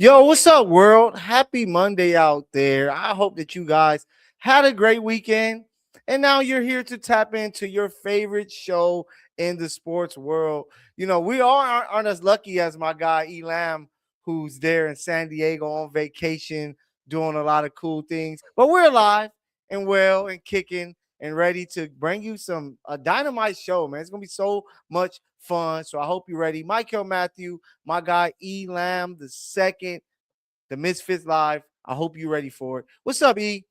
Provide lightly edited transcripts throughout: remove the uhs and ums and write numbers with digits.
Yo, what's up, world? Happy Monday out there. I hope that you guys had a great weekend. And now you're here to tap into your favorite show in the sports world. We all aren't as lucky as my guy Elam, who's there in San Diego on vacation, doing a lot of cool things. But we're alive and well and kicking and ready to bring you some a dynamite show, man. It's gonna be so much fun. So I hope you're ready. Mykell Mathieu, my guy Elam the second, the Misfits Live. I hope you're ready for it. What's up, E?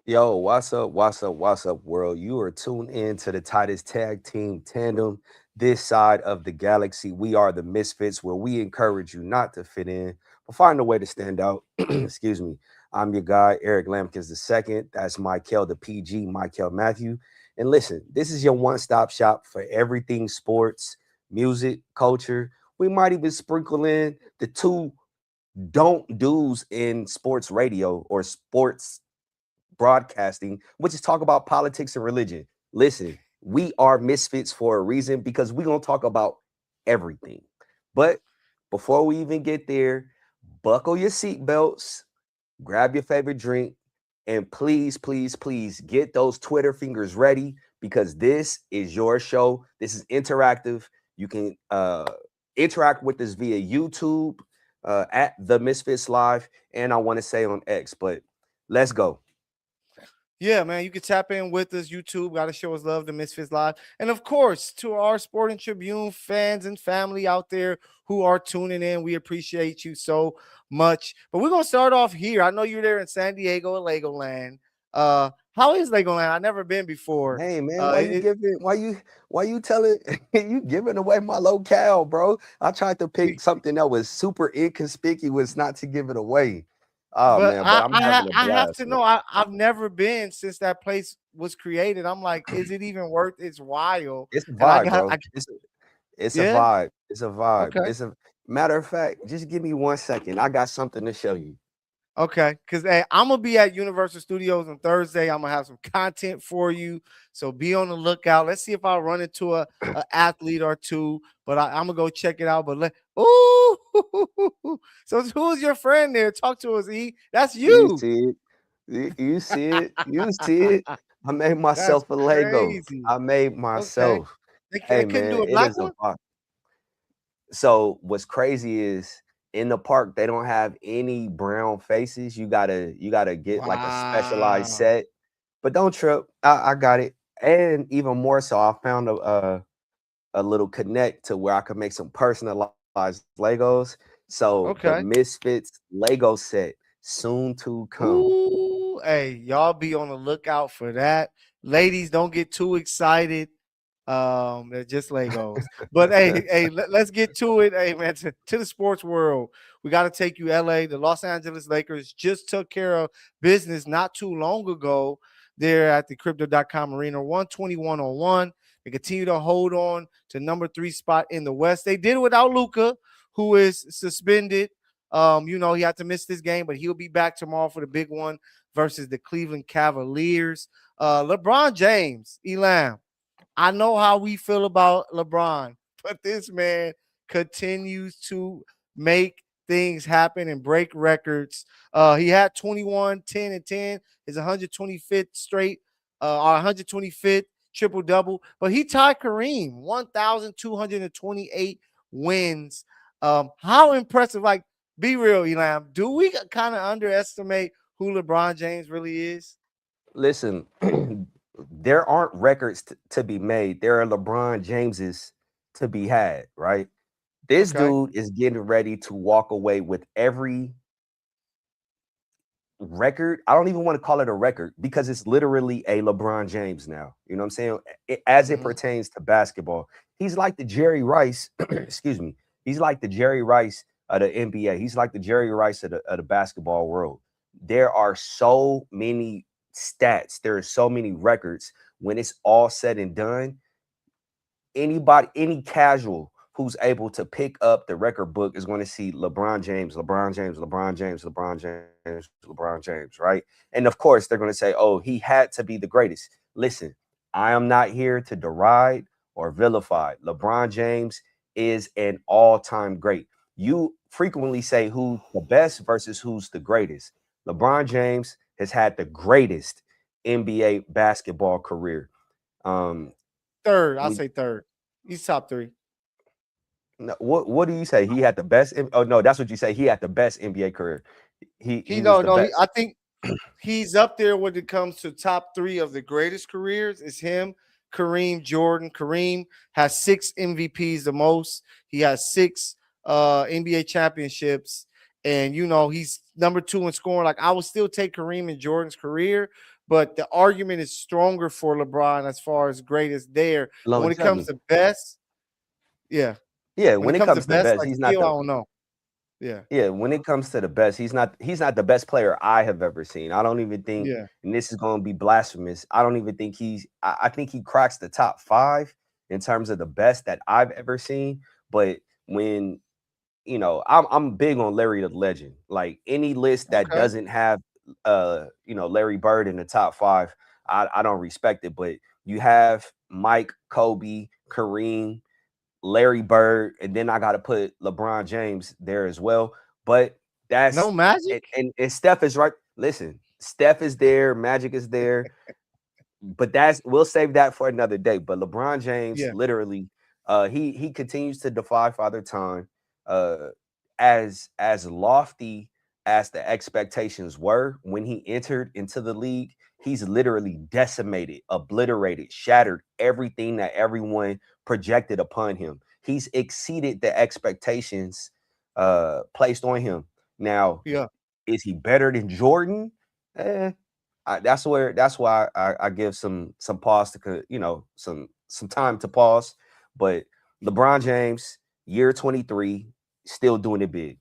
Yo, what's up? What's up? What's up, world? You are tuned in to the tightest tag team tandem this side of the galaxy. We are the Misfits, where we encourage you not to fit in, but find a way to stand out. Excuse me. I'm your guy, Eric Lambkins the second. That's Mykell, the PG, Mykell Mathieu. And listen, this is your one-stop shop for everything sports, music, culture. We might even sprinkle in the two don't do's in sports radio or sports broadcasting, which is talk about politics and religion. Listen, we are misfits for a reason because we're going to talk about everything. But before we even get there, buckle your seatbelts, grab your favorite drink, and please, please, please get those Twitter fingers ready because this is your show. This is interactive. You can interact with us via YouTube at The Misfits Live, and I want to say on X, but let's go. Yeah, man, you can tap in with us. YouTube, gotta show us love, the Misfits Live. And of course, to our Sporting Tribune fans and family out there who are tuning in, we appreciate you so much. But we're gonna start off here. I know you're there in San Diego at Legoland. How is Legoland? I've never been before. Hey man, Uh why you it, giving why you telling you giving away my locale, bro? I tried to pick it, something that was super inconspicuous not to give it away. Oh but man, but I I'm I, having a I have blast, to man. know. I've never been since that place was created. I'm like, is it even worth its while? It's a And vibe, bro. It's a yeah, vibe. It's a vibe. okay. It's a matter of fact, just give me 1 second. I got something to show you. Okay, because hey, I'm gonna be at Universal Studios on Thursday. I'm gonna have some content for you, so be on the lookout. Let's see if I run into a athlete or two, but I'm gonna go check it out. But ooh, so who's your friend there? Talk to us, E. That's You you. see it. You see it. You see it. I made That's myself a Lego. crazy. I made Okay, myself. they Hey couldn't man, do a it black is a one. vibe. So what's crazy is in the park they don't have any brown faces. You gotta get like a specialized Wow. set. But don't trip. I got it. And even more so, I found a little connect to where I could make some personalized Legos. So the Okay. Misfits Lego set soon to come. Ooh, hey, y'all be on the lookout for that. Ladies, don't get too excited. They're just Legos. But hey, let's get to it. Hey, man, to the sports world. We got to take you LA. The Los Angeles Lakers just took care of business not too long ago there at the crypto.com arena, 121-1. They continue to hold on to number 3 spot in the West. They did it without Luca, who is suspended. He had to miss this game, but he'll be back tomorrow for the big one versus the Cleveland Cavaliers. LeBron James, Elam. I know how we feel about LeBron, but this man continues to make things happen and break records. He had 21, 10, and 10, his 125th straight, or 125th triple double, but he tied Kareem, 1,228 wins. How impressive! Like, be real, Elam. Do we kind of underestimate who LeBron James really is? Listen, there aren't records to be made. There are LeBron Jameses to be had, right? This Okay. dude is getting ready to walk away with every record. I don't even want to call it a record because it's literally a LeBron James now. You know what I'm saying? As it Mm-hmm. pertains to basketball, he's like the Jerry Rice. Excuse me. He's like the Jerry Rice of the NBA. He's like the Jerry Rice of the basketball world. There are so many stats. There are so many records. When it's all said and done, any casual who's able to pick up the record book is going to see LeBron James, LeBron James, LeBron James, LeBron James, LeBron James, right? And of course, they're going to say, oh, he had to be the greatest. Listen, I am not here to deride or vilify. LeBron James is an all time great. you frequently say who's the best versus who's the greatest. LeBron James has had the greatest NBA basketball career. Um, Third, I'll we say third. He's top three. no, what do you say? He had the best. Oh no, that's what you say. He had the best NBA career. He He was no the no. best. I think he's up there when it comes to top three of the greatest careers. It's him, Kareem, Jordan. Kareem has 6 MVPs, the most. He has 6 NBA championships, and he's number 2 in scoring. Like, I would still take Kareem and Jordan's career, but the argument is stronger for LeBron as far as greatest there. But when it comes Longevity. to best, yeah. Yeah, When when it it comes to comes to best, best, like, he's not skill, I the don't know. Yeah, yeah, when it comes to the best, he's not the best player I have ever seen. I don't even think, yeah. and this is going to be blasphemous. I don't even think I think he cracks the top 5 in terms of the best that I've ever seen. But when I'm big on Larry the Legend. Like, any list that Okay. doesn't have Larry Bird in the top 5, I don't respect it. But you have Mike, Kobe, Kareem, Larry Bird, and then I got to put LeBron James there as well. But No that's Magic. and Steph is right. Listen, Steph is there, Magic is there, but we'll save that for another day. But LeBron James, Yeah, literally, he continues to defy Father Time. Uh, as lofty as the expectations were when he entered into the league, he's literally decimated, obliterated, shattered everything that everyone projected upon him. He's exceeded the expectations placed on him. Now, yeah. is he better than Jordan? That's why I give some pause to some time to pause. But LeBron James, year 23, still doing it big.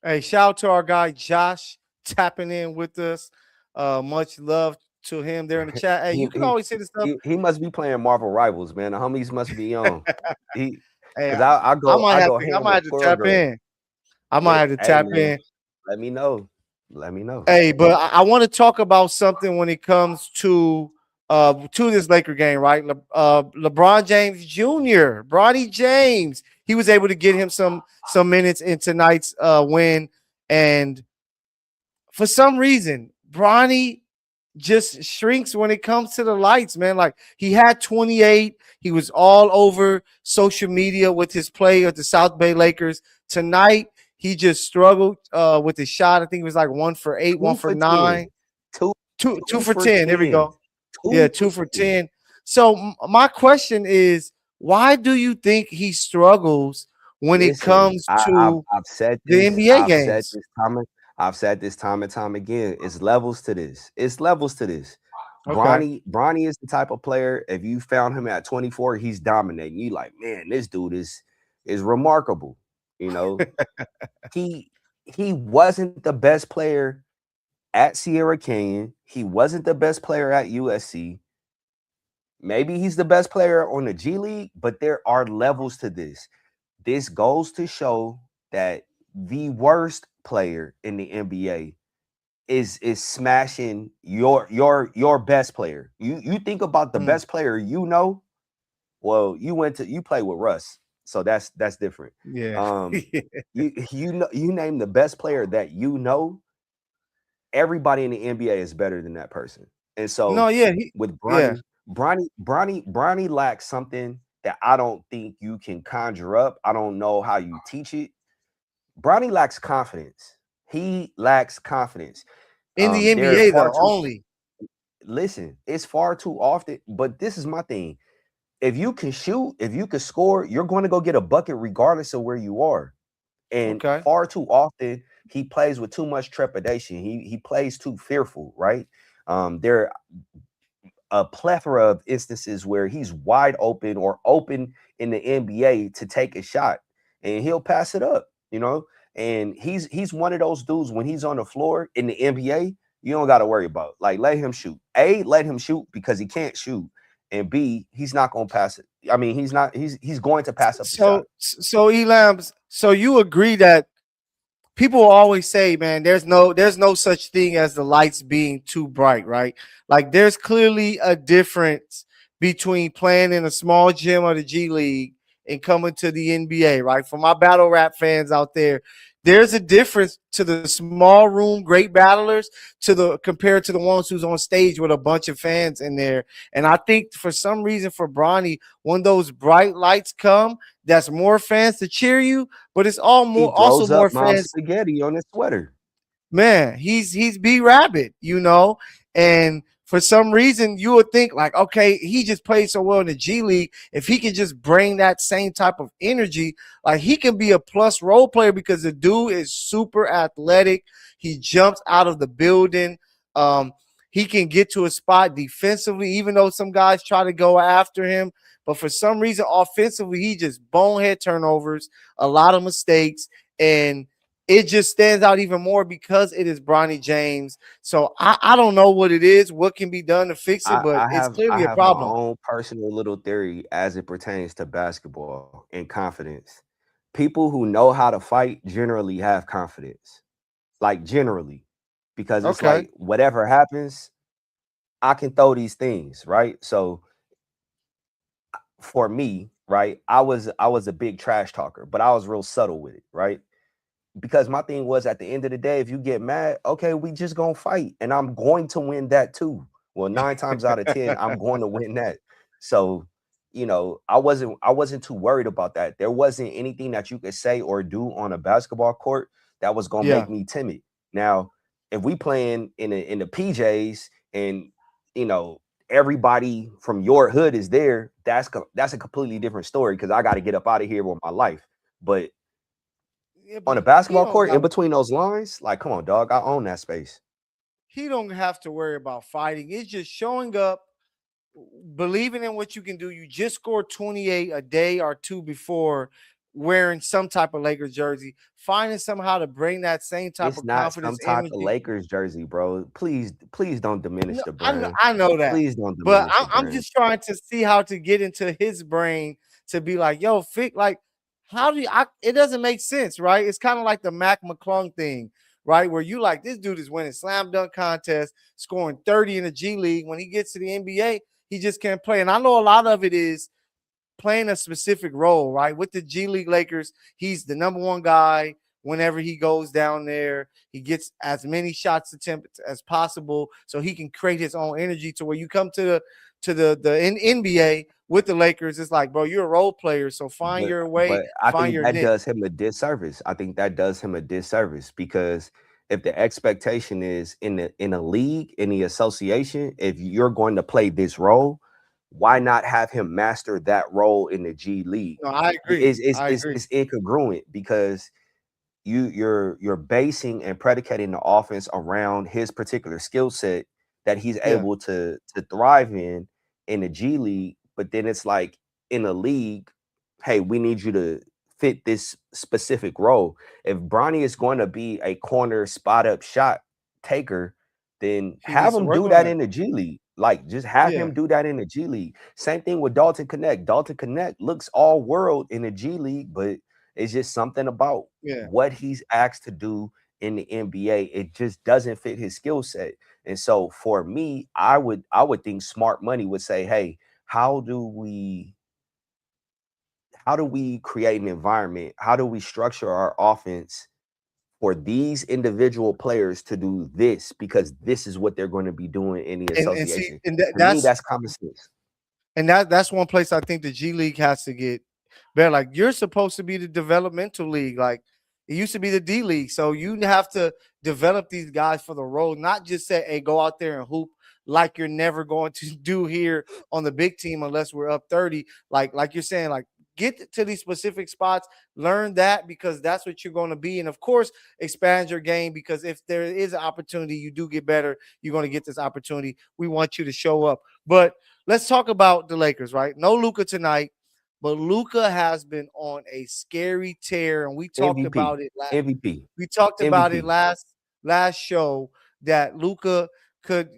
Hey, shout out to our guy Josh tapping in with us. Much love to him there in the chat. Hey, He you can he always say the stuff. he must be playing Marvel Rivals, man. The homies must be on. He Hey, because I I go might I have go to. I ham might with have to Squirrel tap Girl. in. I might Yeah, have to hey tap man, in. let me know. Let me know. Hey, but I want to talk about something when it comes to this Laker game, right? LeBron James Jr., Bronny James, he was able to get him some minutes in tonight's win, and for some reason, Bronny just shrinks when it comes to the lights, man. Like, he had 28. He was all over social media with his play at the South Bay Lakers. Tonight, he just struggled with his shot. I think it was like 1 for 8, one Two for for 10. nine, Two two two for for 10. There we 10. go. Yeah, 2 for two for 10. 10. So my question is, why do you think he struggles when it Listen, comes I, I've to I've said the this. NBA games? I've said this time and time again. It's levels to this. It's levels to this. Okay. Bronny is the type of player. If you found him at 24, he's dominating. You like, man, this dude is remarkable. You know, he he wasn't the best player at Sierra Canyon. He wasn't the best player at USC. Maybe he's the best player on the G League, but there are levels to this. This goes to show that the worst player in the NBA is smashing your best player. You think about the Mm, best player you know. Well, you play with Russ, so that's different. yeah. Um, you name the best player that you know. Everybody in the NBA is better than that person, and No, so yeah, with yeah. Bronny lacks something that I don't think you can conjure up. I don't know how you teach it. Bronny lacks confidence. He lacks confidence. In the There are NBA far though, too only. listen. It's far too often. But this is my thing. If you can shoot, if you can score, you're going to go get a bucket regardless of where you are. And Okay. far too often, he plays with too much trepidation. He plays too fearful. Right? There a plethora of instances where he's wide open or open in the NBA to take a shot and he'll pass it up, you know? And he's one of those dudes when he's on the floor in the NBA, you don't got to worry about. Like, let him shoot. A, let him shoot because he can't shoot. And B, he's not going to pass it. I mean, he's going to pass up the shot. So Elams, so you agree that people always say, man, there's no such thing as the lights being too bright, right? Like, there's clearly a difference between playing in a small gym or the G League and coming to the NBA, right? For my battle rap fans out there, there's a difference to the small room great battlers to the compared to the ones who's on stage with a bunch of fans in there. And I think for some reason for Bronny, when those bright lights come, that's more fans to cheer you, but it's all He more also throws more up mom fans. spaghetti on his sweater. Man, he's B Rabbit, and for some reason you would think like, okay, he just played so well in the G League. If he could just bring that same type of energy, like he can be a plus role player because the dude is super athletic. He jumps out of the building. Um, he can get to a spot defensively, even though some guys try to go after him. But for some reason, offensively, he just bonehead turnovers, a lot of mistakes, and it just stands out even more because it is Bronny James. So I don't know what it is, what can be done to fix it, I, but I it's have I clearly a have my problem. own personal little theory as it pertains to basketball and confidence. People who know how to fight generally have confidence. Like generally. Because it's Okay. like whatever happens, I can throw these things, right? So for me, right, I was a big trash talker, but I was real subtle with it, right? Because my thing was at the end of the day, if you get mad, okay, we just gonna fight, and I'm going to win that too. Well, 9 times out of 10, I'm going to win that. So, I wasn't too worried about that. There wasn't anything that you could say or do on a basketball court that was gonna Yeah. make me timid. Now, if we playing in the PJs and you know everybody from your hood is there, that's a completely different story because I got to get up out of here with my life. But Yeah, on but a he basketball don't court, in got between those lines, like, come on, dog, I own that space. he don't have to worry about fighting. It's just showing up, believing in what you can do. You just scored 28 a day or two before wearing some type of Lakers jersey, finding somehow to bring that same type It's of not some confidence type of energy. Lakers jersey, bro. Please don't diminish No, the I know, brand. I know that, Please don't but diminish the I'm brand. just trying to see how to get into his brain to be like, yo, Fick, like, how do you? It doesn't make sense, right? It's kind of like the Mac McClung thing, right? Where you like this dude is winning slam dunk contests, scoring 30 in the G League. When he gets to the NBA, he just can't play. And I know a lot of it is playing a specific role, right? With the G League Lakers, he's the number one guy. Whenever he goes down there, he gets as many shots attempted as possible, so he can create his own energy. To where you come to the NBA with the Lakers, it's like, bro, you're a role player, so find But your way, but I find think your that niche. does him a disservice. I think that does him a disservice because if the expectation is in a league, in the association, if you're going to play this role, why not have him master that role in the G League? No, I agree. Is I is agree. is incongruent because you're basing and predicating the offense around his particular skill set that he's Yeah, able to thrive in the G League, but then it's like in a league, hey, we need you to fit this specific role. If Bronny is going to be a corner spot up shot taker, then he have needs to him work do on that that. in the G League. Like just have Yeah, him do that in the G League. Same thing with Dalton Connect. Dalton Connect looks all world in the G League, but it's just something about yeah. what he's asked to do in the NBA. It just doesn't fit his skill set. And so for me, I would think smart money would say, hey, how do we how do we create an environment? How do we structure our offense for these individual players to do this because this is what they're going to be doing in the And see, association. and To me, that's common sense. that's one place I think the G League has to get better. Like you're supposed to be the developmental league. Like it used to be the D League. So you have to develop these guys for the role, not just say, hey, go out there and hoop like you're never going to do here on the big team unless we're up 30. Like you're saying, like get to these specific spots, learn that because that's what you're going to be. And of course, expand your game because if there is an opportunity, you do get better, you're going to get this opportunity. We want you to show up. But let's talk about the Lakers, right? No Luka tonight, but Luka has been on a scary tear, and MVP, MVP, we talked about it MVP. last show that Luka could,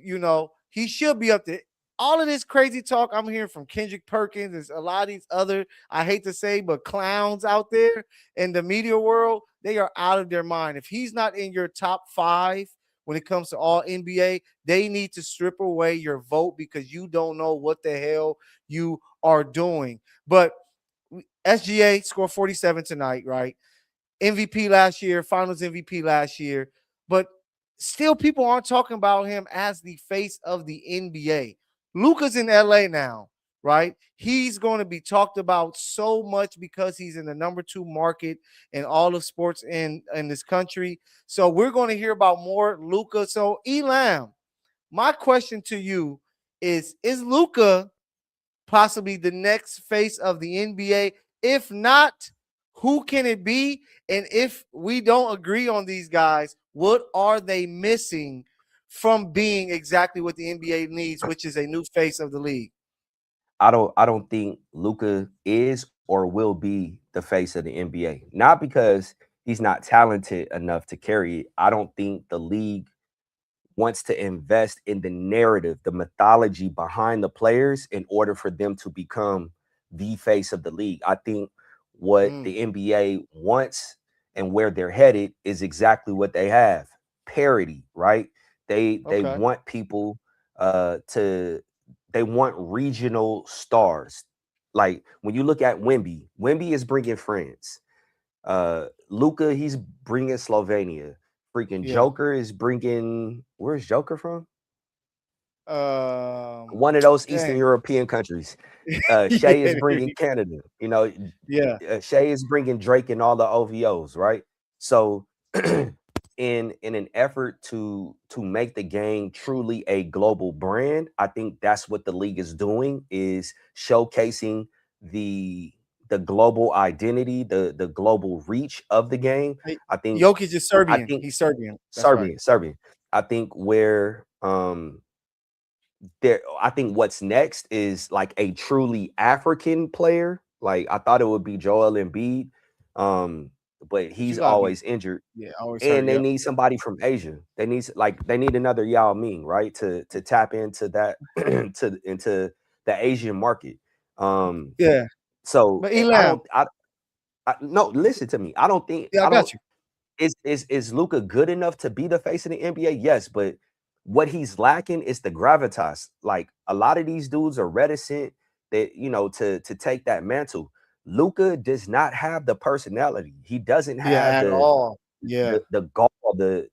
he should be up there. All of this crazy talk I'm hearing from Kendrick Perkins, there's a lot of these other, I hate to say, but clowns out there in the media world, they are out of their mind. If he's not in your top five when it comes to all NBA, they need to strip away your vote because you don't know what the hell you are doing. But SGA scored 47 tonight, right? MVP last year, Finals MVP last year, but still people aren't talking about him as the face of the NBA. Luka's in LA now, right? He's going to be talked about so much because he's in the number 2 market in all of sports in this country. So we're going to hear about more Luka. So Elam, my question to you is Luka possibly the next face of the NBA? If not, who can it be? And if we don't agree on these guys, what are they missing from being exactly what the NBA needs, which is a new face of the league? I don't think Luka is or will be the face of the NBA. Not because he's not talented enough to carry it. I don't think the league wants to invest in the narrative, the mythology behind the players in order for them to become the face of the league. I think what Mm, the NBA wants and where they're headed is exactly what they have. Parity, right? They okay. want people to they want regional stars. Like when you look at Wemby is bringing friends. Luca, he's bringing Slovenia. Freaking Yeah. Joker is bringing, where's Joker from? Um, One of those Eastern dang. European countries. Shay is Yeah. bringing Canada. You know, Yeah. Shay is bringing Drake and all the OVOs, right? So, in an effort to make the game truly a global brand, I think that's what the league is doing, is showcasing the the global identity, the global reach of the game. Hey, I think Jokic is I Serbian. think He's Serbian. That's right. Serbian. I think where there I think what's next is like a truly African player. Like I thought it would be Joel Embiid, but But you he's gotta be, always injured. yeah, always hurt. And they Yep. need somebody from Asia. They need another Yao Ming, right? To tap into that to into the Asian market. Um, Yeah. so But I Elam, don't I no listen to me. yeah, I I don't got you. is Luca good enough to be the face of the NBA? Yes, but what he's lacking is the gravitas. Like a lot of these dudes are reticent that to take that mantle. Luca does not have the personality. He doesn't Yeah, have at all. Yeah. the gall, the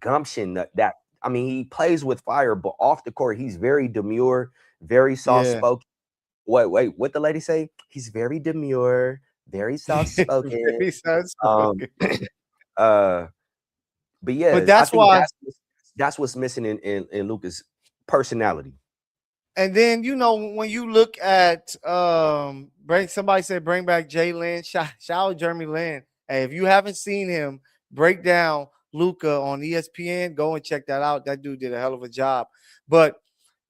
gumption that I mean, he plays with fire, but off the court, he's very demure, very soft Yeah. spoken. Wait, what the lady say? He's very demure, very soft spoken. Very Um, soft-spoken. uh, but But yeah, I that's think why. that's what's missing in Luca's personality. And then when you look at bring somebody said bring back Jay Lynn, shout out Jeremy Lin. Hey, if you haven't seen him break down Luca on ESPN, go and check that out. That dude did a hell of a job. But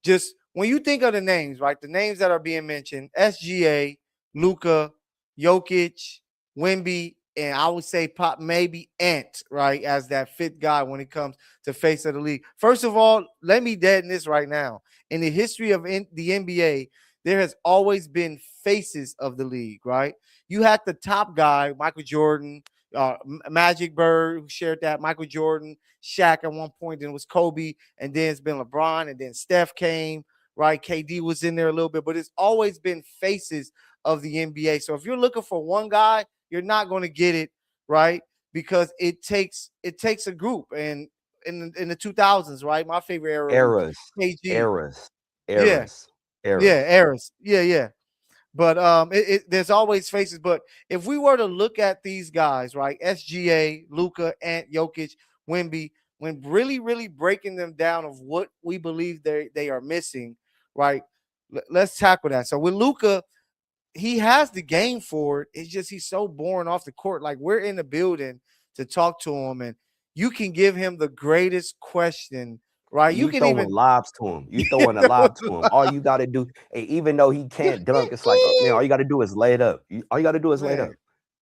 just when you think of the names, right? The names that are being mentioned: SGA, Luca, Jokic, Wemby, and I would say pop maybe Ant, right, as that fifth guy when it comes to face of the league. First of all, let me dead in this right now. In the history of the NBA, there has always been faces of the league, right? You had the top guy, Michael Jordan, Magic Bird, who shared that, Michael Jordan, Shaq at one point, then it was Kobe, and then it's been LeBron, and then Steph came, right? KD was in there a little bit, but it's always been faces of the NBA. So if you're looking for one guy, you're not going to get it, right? Because it takes a group, and in the 2000s, right? My favorite era was Eras, KG. eras, Yeah, eras, yeah, eras. eras. Yeah, yeah. But there's always faces. But if we were to look at these guys, right? SGA, Luca, Ant, Jokic, Wemby, when really, really breaking them down of what we believe they are missing, right? Let's tackle that. So with Luca, he has the game for it. It's just he's so boring off the court. Like we're in the building to talk to him, and you can give him the greatest question, right? You You can throwing even lobs to him. You throwing a lob to him. All you got to do, and even though he can't dunk, it's like, oh, man, all you got to do is lay it up. All you got to do is lay it man, up.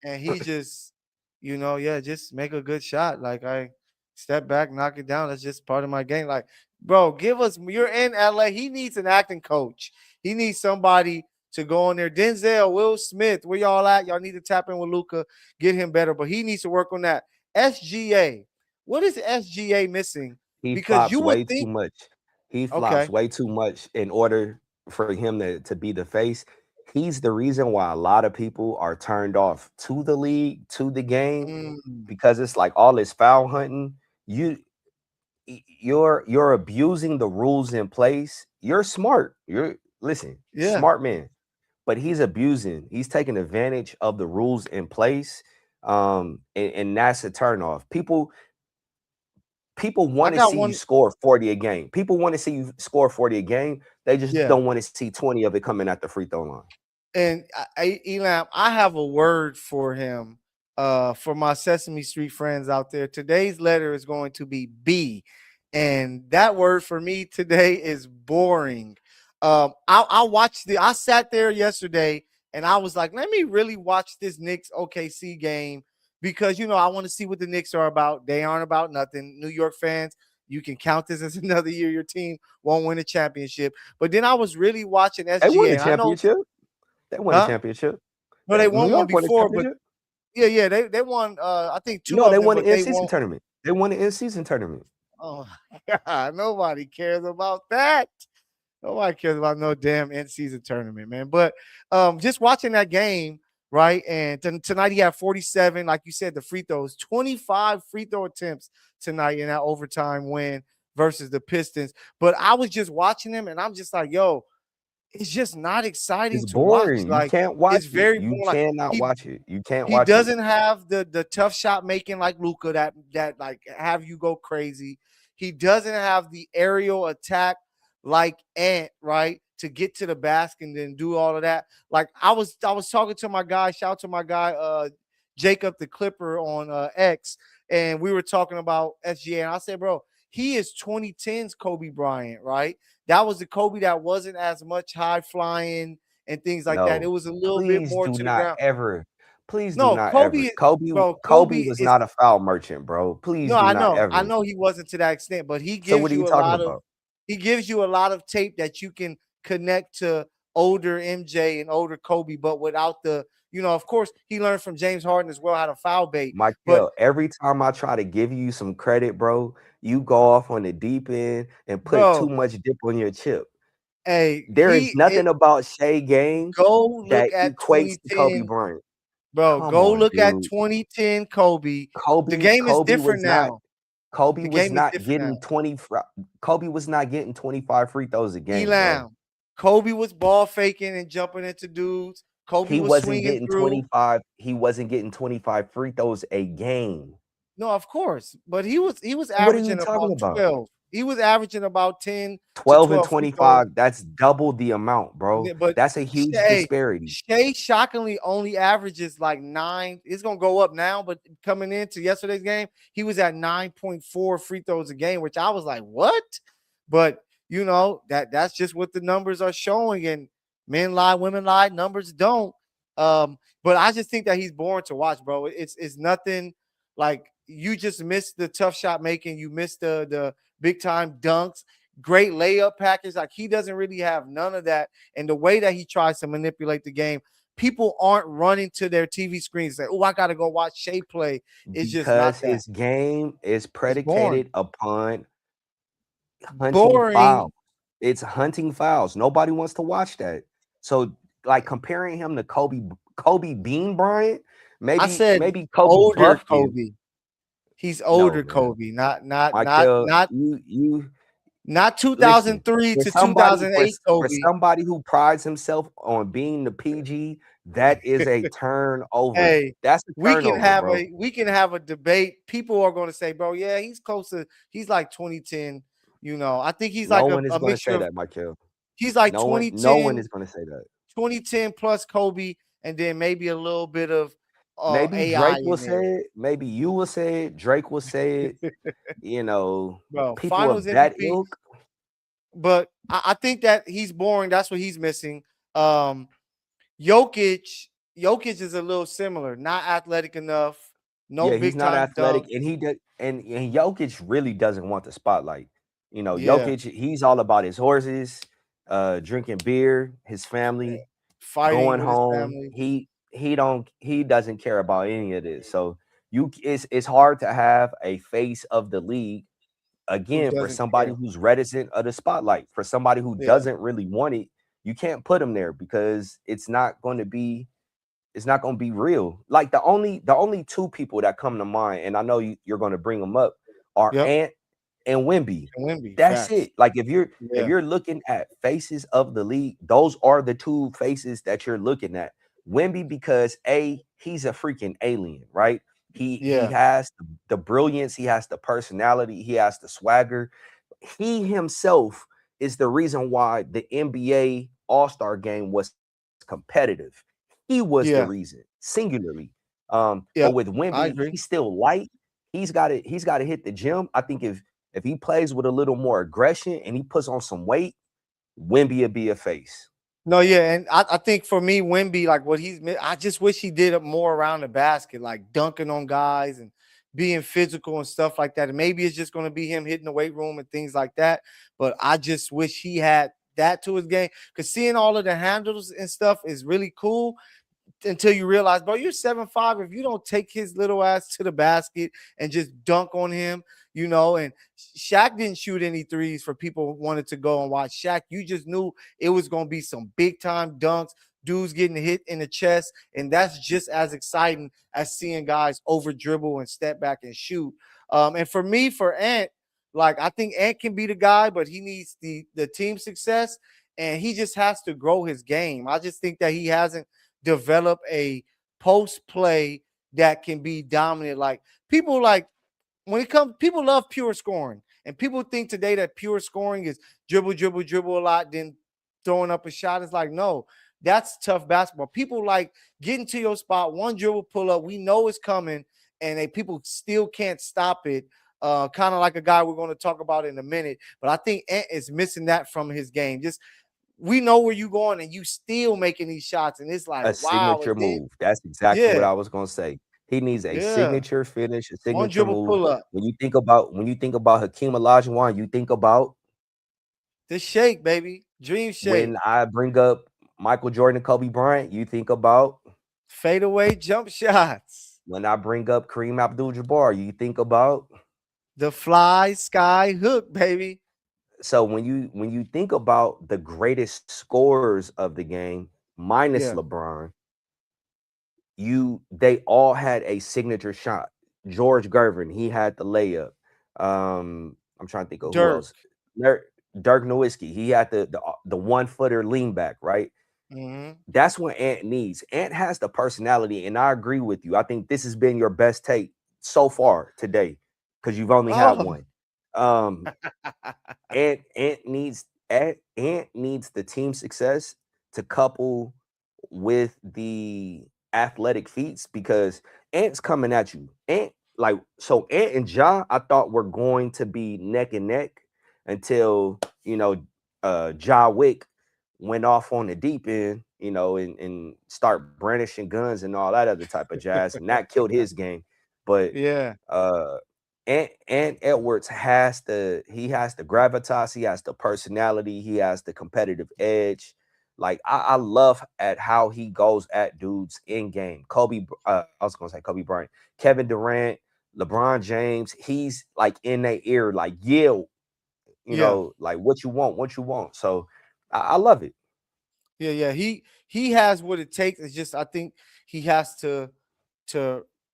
and he just, yeah, just make a good shot. Like I step back, knock it down. That's just part of my game. Like, bro, give us. You're in LA. He needs an acting coach. He needs somebody to go in there. Denzel, Will Smith, where y'all at? Y'all need to tap in with Luca, get him better. But he needs to work on that. SGA. What is SGA missing? He Because you flops would way too think, much. He flops okay, way too much in order for him to be the face. He's the reason why a lot of people are turned off to the league, to the game, Mm, because it's like all this foul hunting. You're abusing the rules in place. You're smart. You're listen, yeah, smart man. But he's taking advantage of the rules in place. And that's a turnoff. People I want to got see you one. score 40 a game. People want to see you score 40 a game. They just Yeah, don't want to see 20 of it coming at the free throw line. and Elam, I have a word for him. For my Sesame Street friends out there, today's letter is going to be B, and that word for me today is boring. I watched I sat there yesterday, and I was like, let me really watch this Knicks OKC game because I want to see what the Knicks are about. They aren't about nothing. New York fans, you can count this as another year your team won't win a championship. But then I was really watching They won SGA, the and I know, championship. They won the huh? championship. No, they New won one York won the before, but championship. yeah, they won. I think two No, of they them, won the but in they season won't. tournament. They won the in season tournament. Oh my God, nobody cares about that. Nobody cares about no damn in season tournament, man. But just watching that game, right? And tonight he had 47, like you said, the free throws, 25 free throw attempts tonight in that overtime win versus the Pistons. But I was just watching him, and I'm just like, yo, it's just not exciting It's to watch. boring. You Like can't watch it's it. very You boring. Like cannot he watch it. You can't he watch it. doesn't have the tough shot making like Luka that like have you go crazy. He doesn't have the aerial attack like Ant, right? To get to the basket and then do all of that. Like I was talking to my guy, shout out to my guy Jacob the Clipper on X, and we were talking about SGA, and I said, bro, he is 2010's Kobe Bryant, right? That was the Kobe that wasn't as much high flying and things like that. It No. was a little bit Please more do to the not ground. ever. Please do No, not ever. Bro, Kobe Kobe was is not a foul merchant, bro. Please no, do I not know. I ever. know he wasn't to that extent, but So what are you talking about? he gives you a lot of tape that you can connect to older MJ and older Kobe, but without of course, he learned from James Harden as well how to foul bait. But Mykell, every time I try to give you some credit, bro, you go off on the deep end and put too bro, much dip on your chip. hey, There is nothing about Shea game go that look at equates to Kobe 2010. Bryant. Bro, Come go on, look at dude. 2010 Kobe. The Kobe, game is Kobe different was not now. Kobe The was game is not different now. getting 20 Kobe was not getting 25 free throws a game, bro. Elam. Kobe was ball faking and jumping into dudes. Kobe was swinging through. He wasn't getting 25 free throws a game. No, of course, but he was What are you averaging talking about about? 12. He was averaging about 10 to 12 and 12 free throws. 25, that's double the amount, bro. But That's a huge Shea, disparity. Shea shockingly only averages like 9. It's gonna go up now, but coming into yesterday's game, he was at 9.4 free throws a game, which I was like, what? But that's just what the numbers are showing, and men lie, women lie, numbers don't. But I just think that he's boring to watch, bro. It's nothing like you just missed the tough shot making, you missed the big time dunks, great layup package. Like he doesn't really have none of that. And the way that he tries to manipulate the game, people aren't running to their TV screens and say, "Oh, I gotta go watch Shea play." It's just not Because that. his game is It's boring. predicated upon hunting Boring. fouls. It's hunting fouls. Nobody wants to watch that. So, like comparing him to Kobe Bean Bryant, I maybe said maybe Kobe older buffed you. Kobe. He's No, older man. Kobe, not not not Michael, not you not listen. 2003 For to somebody for 2008 for Kobe. somebody who prides himself on being the PG, that is a turnover. Hey, That's a turnover, bro. we can have a debate. People are going to say, bro, yeah, he's like 2010. I think he's No like one is a going to mixture say of that, Michael. he's like No one is going to say that. 2010 plus Kobe, and then maybe a little bit of Maybe AI Drake will in say there. it. Maybe you will say it. Drake will say it. Bro, People finals of that MVP. ilk. But I think that he's boring. That's what he's missing. Um, Jokic, Jokic is a little similar, not athletic enough, no Yeah, he's big not time athletic, dunk. and he did, and Jokic really doesn't want the spotlight. Yeah, Jokic, he's all about his horses, drinking beer, his family, fighting going with his home. family. He doesn't care about any of this. So it's hard to have a face of the league Who again for doesn't somebody care? who's reticent of the spotlight, for somebody who Yeah, doesn't really want it. You can't put him there because it's not going to be real. Like the only two people that come to mind, and I know you're going to bring them up, are Yep. Ant and Wimby. And Wimby, That's facts. it. Like if Yeah. you're looking at faces of the league, those are the two faces that you're looking at. Wimby because he's a freaking alien, right? He Yeah. has the brilliance, he has the personality, he has the swagger. He himself is the reason why the NBA All-Star game was competitive. He was the reason, Yeah. singularly. But with Yep. Wimby, I he's agree. still light. He's got to hit the gym. I think if he plays with a little more aggression and he puts on some weight, Wimby will be a face. No, yeah, and I think for me, Wimby, like what I just wish he did it more around the basket, like dunking on guys and being physical and stuff like that. And maybe it's just going to be him hitting the weight room and things like that. But I just wish he had that to his game because seeing all of the handles and stuff is really cool until you realize, bro, you're 7'5". If you don't take his little ass to the basket and just dunk on him, and Shaq didn't shoot any threes for people who wanted to go and watch Shaq. You just knew it was going to be some big time dunks, dudes getting hit in the chest. And that's just as exciting as seeing guys over dribble and step back and shoot. And for me, for Ant, like I think Ant can be the guy, but he needs the team success and he just has to grow his game. I just think that he hasn't develop a post play that can be dominant. Like people like when it comes, people love pure scoring, and people think today that pure scoring is dribble, dribble, dribble a lot, then throwing up a shot. It's like no, that's tough basketball. People like getting to your spot, one dribble pull up, we know it's coming, and people still can't stop it. Kind of like a guy we're going to talk about in a minute, but I think Ant is missing that from his game. Just we know where you going and you still making these shots. And it's like, A wow. And signature then, move. That's exactly what yeah, I was gonna say. He needs a yeah. signature finish, a One signature dribble move. pull up. When you think about Hakeem Olajuwon, you think about The shake, baby. Dream shake. when I bring up Michael Jordan and Kobe Bryant, you think about Fade away jump shots. when I bring up Kareem Abdul-Jabbar, you think about. The fly sky hook, baby. So when you think about the greatest scorers of the game, minus Yeah. LeBron, they all had a signature shot. George Gervin, he had the layup. I'm trying to think of who Dirk. else. Dirk Nowitzki, he had the 1-footer lean back, right? Mm-hmm. That's what Ant needs. Ant has the personality, and I agree with you. I think this has been your best take so far today because you've only had Oh, one. Um, Ant needs the team success to couple with the athletic feats because Ant's coming at you. Ant and Ja, I thought were going to be neck and neck until Ja Wick went off on the deep end, and start brandishing guns and all that other type of jazz, and that killed his game. But yeah. uh and Edwards has the gravitas, he has the personality, he has the competitive edge. Like I love at how he goes at dudes in game. I was gonna say Kobe Bryant, Kevin Durant, LeBron James. He's like in their ear, like yeah, Yeah. like what you want. So I love it. Yeah, yeah. He has what it takes. It's just I think he has to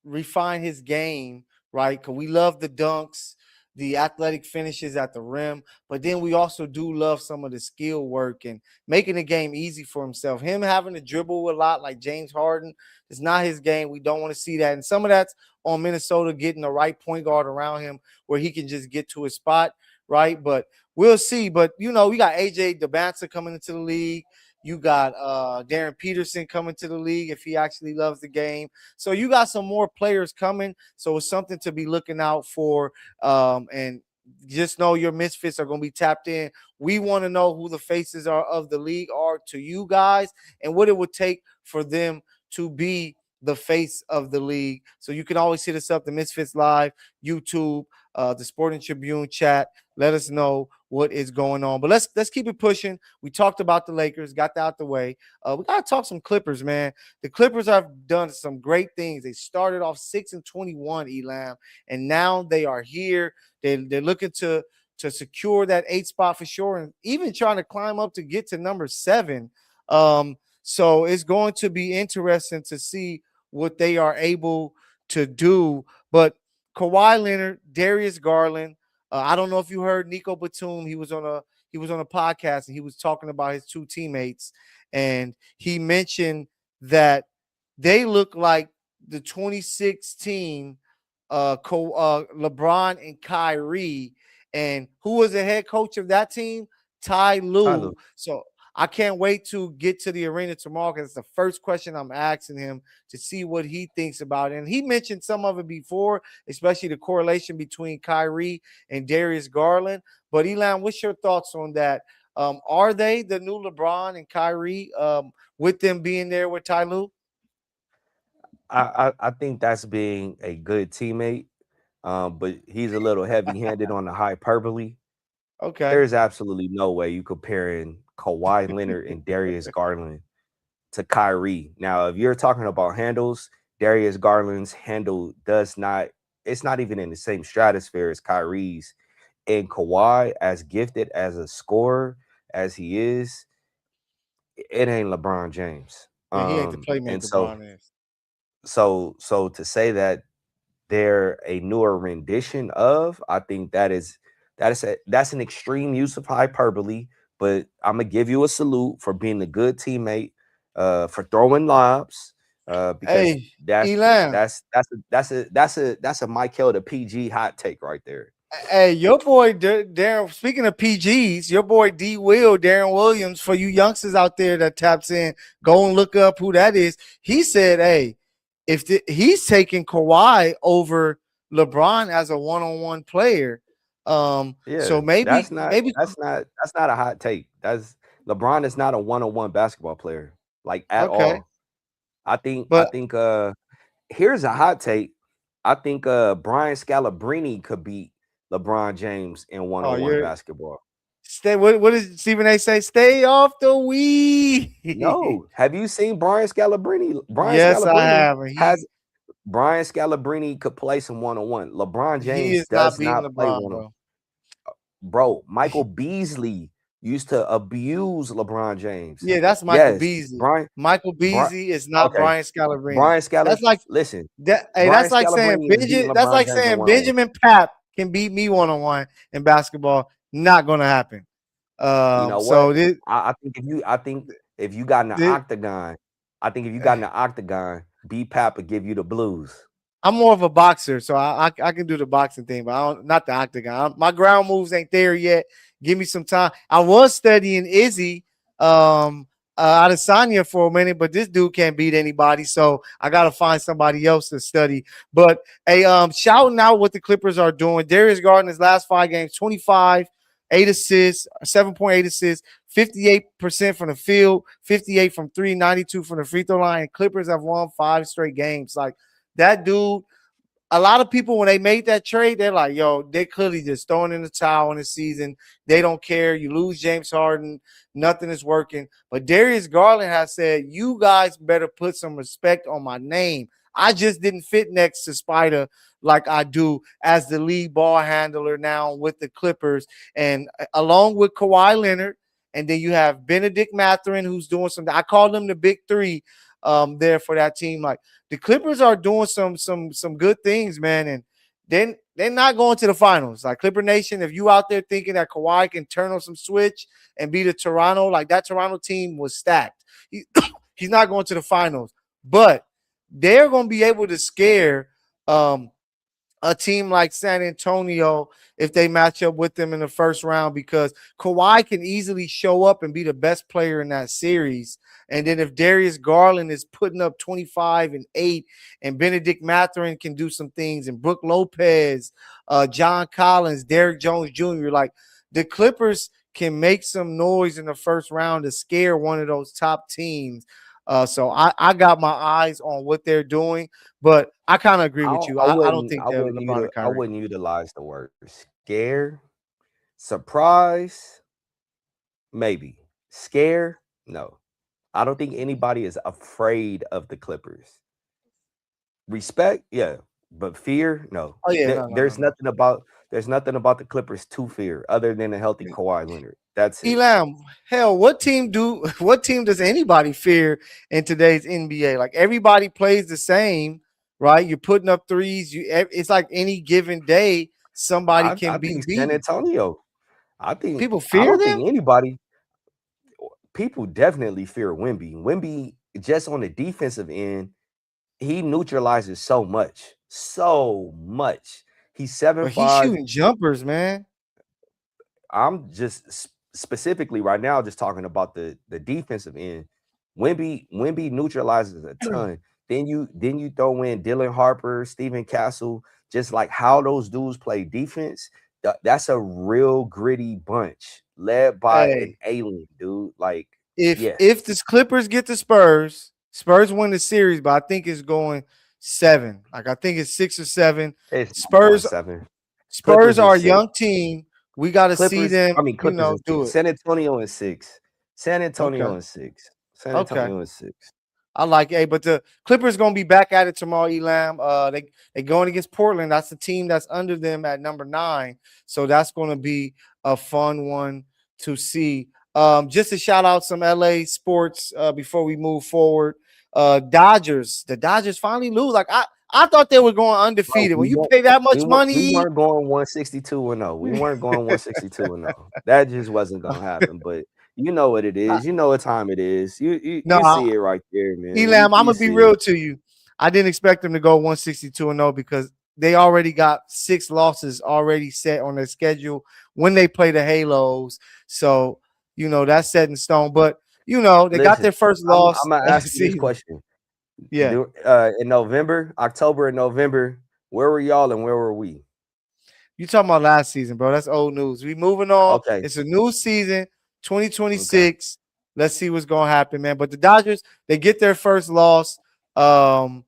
refine his game, right? Because we love the dunks, the athletic finishes at the rim, but then we also do love some of the skill work and making the game easy for himself. Him having to dribble a lot like James Harden is not his game. We don't want to see that. And some of that's on Minnesota getting the right point guard around him where he can just get to his spot, right? But we'll see. But we got AJ DeBanza coming into the league. You got Darren Peterson coming to the league if he actually loves the game. So you got some more players coming. So it's something to be looking out for. And just know your misfits are going to be tapped in. We want to know who the faces are of the league are to you guys and what it would take for them to be the face of the league. So you can always hit us up, the Misfits Live, YouTube, the Sporting Tribune chat. Let us know what is going on. But let's keep it pushing. We talked about the Lakers, got that out the way. We gotta talk some Clippers, man. The Clippers have done some great things. They started off 6-21, Elam, and now they are here. They're looking to to secure that 8 spot for sure, and even trying to climb up to get to number 7. So it's going to be interesting to see what they are able to do. But Kawhi Leonard, Darius Garland. I don't know if you heard Nico Batum. He was on a podcast and he was talking about his two teammates, and he mentioned that they look like the 2016 LeBron and Kyrie. And who was the head coach of that team? Ty Lue. Tyler. So I can't wait to get to the arena tomorrow because it's the first question I'm asking him to see what he thinks about it. And he mentioned some of it before, especially the correlation between Kyrie and Darius Garland. But Elan, what's your thoughts on that? Are they the new LeBron and Kyrie with them being there with Ty Lue? I think that's being a good teammate, but he's a little heavy-handed on the hyperbole. Okay. There's absolutely no way you comparing Kawhi Leonard and Darius Garland to Kyrie. Now, if you're talking about handles, Darius Garland's handle does not, it's not even in the same stratosphere as Kyrie's. And Kawhi, as gifted as a scorer as he is, it ain't LeBron James. Yeah, he ain't the And playmaker so Bron is. so to say that they're a newer rendition of, I think that's an extreme use of hyperbole, but I'm gonna give you a salute for being a good teammate, for throwing lobs, because Hey, Elan. that's a Mykell the PG hot take right there. Hey, your boy Darren. Speaking of PGs, your boy D Will Darren Williams. For you youngsters out there that taps in, go and look up who that is. He said, "Hey, he's taking Kawhi over LeBron as a one-on-one player, Yeah, so maybe that's not a hot take. That's LeBron is not a one-on-one basketball player like at okay, all. I but think here's a hot take. I think Brian Scalabrine could beat LeBron James in oh, one-on-one you're basketball. stay. What does Stephen A. say? Stay off the weed. No, have you seen Brian Scalabrine? Yes, I have. And Brian Scalabrine could play some one-on-one. LeBron he James is not does beating not play LeBron, one on. bro. Bro, Michael Beasley used to abuse LeBron James. Yeah, that's Michael Yes, Beasley. Michael Brian Beasley is not okay. Brian Scalabrine. Brian Scala That's like listen, that. Hey, Brian that's like saying Scalabrine is beating That's LeBron like James in saying one-on-one. Benjamin Papp can beat me 1-on-1 in basketball. Not gonna happen. You know what? So this, I think if you got in the this octagon, I think if you got in the octagon, B Pap would give you the blues. I'm more of a boxer, so I can do the boxing thing, but I don't, not the octagon. My ground moves ain't there yet. Give me some time. I was studying Izzy, Adesanya for a minute, but this dude can't beat anybody, so I gotta find somebody else to study. But hey, shouting out what the Clippers are doing. Darius Garland his last 5 games, 25, 8 assists, 7.8 assists, 58% from the field, 58 from three, 92 from the free throw line. Clippers have won 5 straight games. Like that dude, a lot of people when they made that trade, they're like, "Yo, they clearly just throwing in the towel in the season. They don't care. You lose James Harden, nothing is working." But Darius Garland has said, "You guys better put some respect on my name. I just didn't fit next to Spider like I do as the lead ball handler now with the Clippers, and along with Kawhi Leonard." And then you have Benedict Mathurin, who's doing something. I call them the big three there for that team. Like the Clippers are doing some good things, man, and then they're not going to the finals. Like Clipper Nation, if you out there thinking that Kawhi can turn on some switch and beat a Toronto, like that Toronto team was stacked. He's not going to the finals, but they're going to be able to scare um, a team like San Antonio if they match up with them in the first round because Kawhi can easily show up and be the best player in that series. And then if Darius Garland is putting up 25 and 8 and Benedict Mathurin can do some things and Brooke Lopez, John Collins, Derrick Jones Jr., like the Clippers can make some noise in the first round to scare one of those top teams. So I got my eyes on what they're doing, but I kind of agree with you. I don't think they're LeBron and I Kyrie. wouldn't utilize the word scare, surprise, maybe. Scare, no. I don't think anybody is afraid of the Clippers. Respect, yeah, but fear, no. Oh yeah, no, no, no, There's no. nothing about There's nothing about the Clippers to fear other than a healthy Kawhi Leonard. That's it. Elam, hell, what team does anybody fear in today's NBA? Like everybody plays the same, right? You're putting up threes. It's like any given day somebody I can be think San beaten. Antonio. People I fear don't them. think anybody. People definitely fear Wimby. Wimby, just on the defensive end, he neutralizes so much, so much. He's seven But he's five. shooting jumpers, man. I'm just specifically right now just talking about the defensive end. Wimby neutralizes a ton. Then you throw in Dylan Harper, Stephen Castle, just like how those dudes play defense. That's a real gritty bunch led by an Hey, alien dude. Like, if yeah, if the Clippers get the Spurs win the series, but I think it's going 7. Like I think it's 6 or 7. it's not going Spurs seven. Spurs Clippers are is a six. young team. We got to see them, Clippers in do six. it. San Antonio in six. San Antonio Okay. in six. San Okay. Antonio in six. I like it. Hey, but the Clippers gonna be back at it tomorrow, Elam. They going against Portland. That's the team that's under them at number 9. So that's gonna be a fun one to see. Just to shout out some LA sports before we move forward. Dodgers. The Dodgers finally lose. Like I thought they were going Bro, undefeated. When you pay that much we money, weren't going 162 and 0. We weren't going 162 and 0. That just wasn't gonna happen. But you know what it is. You know what time it is. You no, see it right there, man. Elam, I'm You gonna be see it. real to you. I didn't expect them to go 162-0 because they already got 6 losses already set on their schedule when they play the Halos. So that's set in stone. But they got Listen, their first I'm loss gonna of the ask you this season. question. Yeah, In November, October and November, where were y'all and where were we? you talking about last season, bro? That's old news. We moving on. Okay, It's a new season, okay. 2026. Let's see what's gonna happen, man. But the Dodgers, they get their first loss. But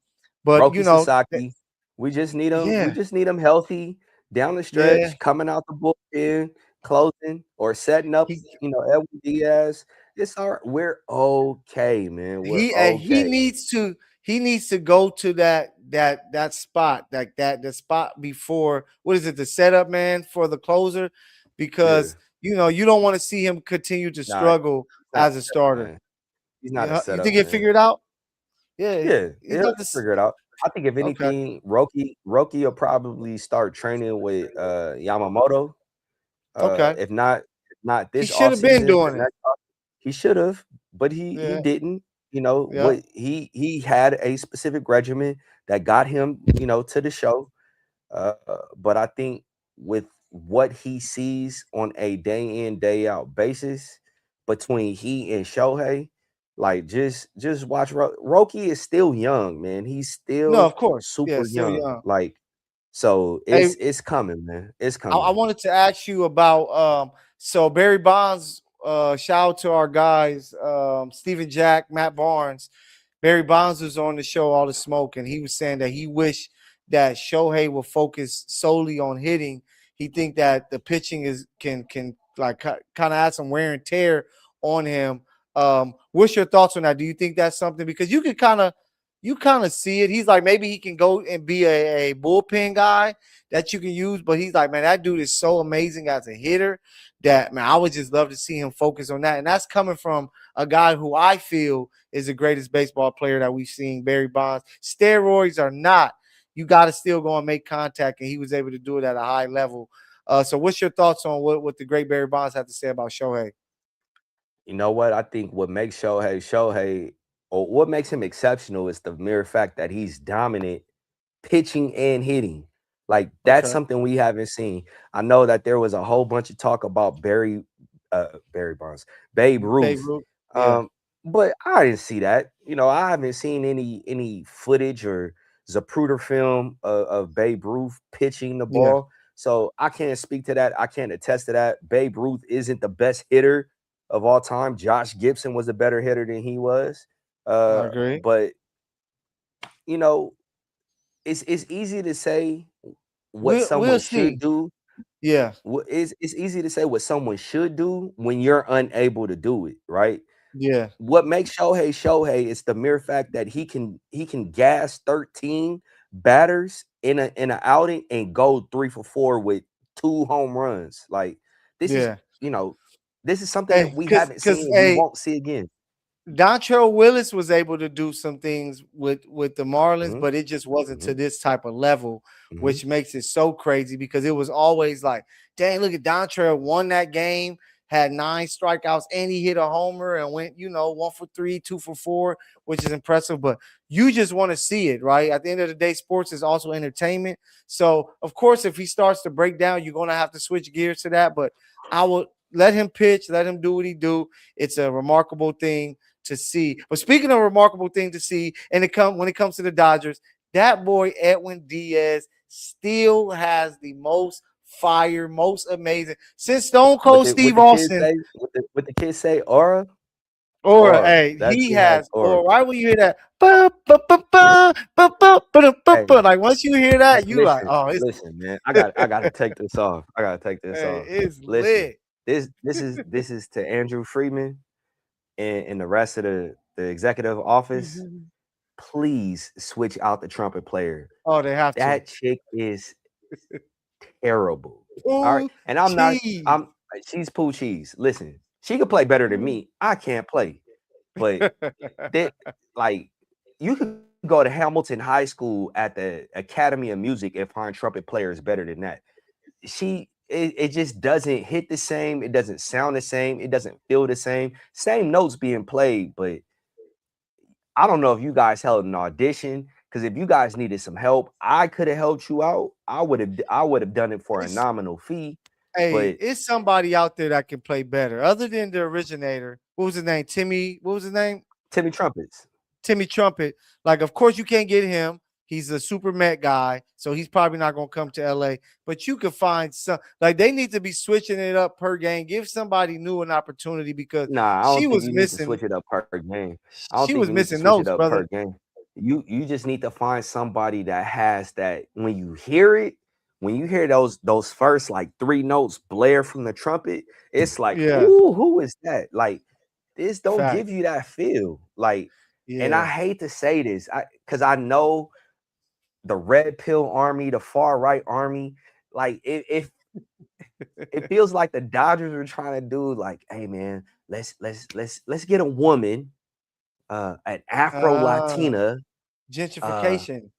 Roki Sasaki. We yeah, just need him healthy down the yeah. stretch, coming out the bullpen, closing or setting up, He Edwin Diaz. It's all right. We're okay, man. We're he okay. needs to go to that spot, like the spot before, what is it, the setup man for the closer, Yeah. because you don't want to see him continue to Nah, struggle he's not as a a setup starter. man. He's not a Yeah, you setup think he'll man. figure it out? Yeah, Yeah, he's he'll not this. figure it out. I think if Okay, anything, Roki will probably start training with Yamamoto. okay. If not He this should have been offseason, the doing it. next he should have, but he Yeah, didn't. yeah. What he had a specific regimen that got him, to the show. But I think with what he sees on a day in, day out basis between he and Shohei, like just watch Roki is still young, man. He's No, still of course. Yeah, super still young. young. Like, so Hey, it's coming, man. It's I coming. wanted to ask you about so Barry Bonds, shout out to our guys, Steven Jack, Matt Barnes. Barry Bonds was on the show All the Smoke, and he was saying that he wished that Shohei would focus solely on hitting. He think that the pitching can like kind of add some wear and tear on him. What's your thoughts on that? Do you think that's something, because you kind of see it? He's like, maybe he can go and be a bullpen guy that you can use, but he's like, man, that dude is so amazing as a hitter that, man, I would just love to see him focus on that. And that's coming from a guy who I feel is the greatest baseball player that we've seen, Barry Bonds. Steroids are not. You got to still go and make contact, and he was able to do it at a high level. So what's your thoughts on what the great Barry Bonds have to say about Shohei? You know what? I think what makes Shohei, or what makes him exceptional is the mere fact that he's dominant pitching and hitting. Like, that's Okay. something we haven't seen. I know that there was a whole bunch of talk about Barry Bonds, Babe Babe Ruth. Ruth. Yeah. Um, but I didn't see that. I haven't seen any footage or Zapruder film of Babe Ruth pitching the Yeah. ball. So I can't speak to that. I can't attest to that. Babe Ruth isn't the best hitter of all time. Josh Gibson was a better hitter than he was. I agree. But you know, it's easy to say what We'll someone should see. do. Yeah. It's easy to say what someone should do when you're unable to do it, right? Yeah. What makes Shohei is the mere fact that he can gas 13 batters in an outing and go 3 for 4 with 2 home runs. Like this is, Yeah. you know, this is something that Hey, we cause haven't cause seen and we hey, won't see again. Dontrell Willis was able to do some things with the Marlins, Hmm. but it just wasn't Hmm. to this type of level, Hmm. which makes it so crazy because it was always like, dang, look at Dontrell won that game, had 9 strikeouts, and he hit a homer and went, 1 for 3, 2 for 4, which is impressive. But you just want to see it, right? At the end of the day, sports is also entertainment. So, of course, if he starts to break down, you're gonna have to switch gears to that. But I will let him pitch, let him do what he do. It's a remarkable thing to see. But speaking of remarkable thing to see, and when it comes to the Dodgers, that boy Edwin Diaz still has the most fire, most amazing since Stone What Cold the what Steve the kids Austin. say? What the kids say? Aura, Or aura. hey, That he kid has has aura. or right when you hear that, ba, ba, ba, ba, ba, ba, ba, ba, Hey, ba, like once you hear hey, that, you like, listen, oh, it's listen, man. I gotta take this off. I gotta take this hey, off. it's Listen, lit. this is to Andrew Freeman and the rest of the executive office. Please switch out the trumpet player. Oh, they have to. That chick is terrible. All right. Ooh, And I'm not, cheese. I'm she's poo cheese. Listen, she could play better than me. I can't play. But that like you could go to Hamilton High School at the Academy of Music and find trumpet players better than that. It just doesn't hit the same, it doesn't sound the same, it doesn't feel the same notes being played, but I don't know if you guys held an audition because if you guys needed some help, I could have helped you out. I would have done it for a It's nominal fee. Hey, But it's somebody out there that can play better other than the originator. What was his name? Timmy. What was his name? Timmy Trumpets, Timmy Trumpet. Like, of course, you can't get him. He's a super Met guy, so he's probably not going to come to LA. But you can find some. Like, they need to be switching it up per game. Give somebody new an opportunity because nah, I don't she think was you need to missing. switch it up per game. I don't She think was you need to missing switch it notes, up per brother. game. You just need to find somebody that has that when you hear it, when you hear those first like 3 notes blare from the trumpet, it's like, Yeah, ooh, who is that? Like this don't give facts. you that feel. Like, and I Yeah. hate to say this, because I know the red pill army, the far right army, like it feels like the Dodgers are trying to do like, hey man, let's get a woman, an Afro Uh, Latina, uh, gentrification.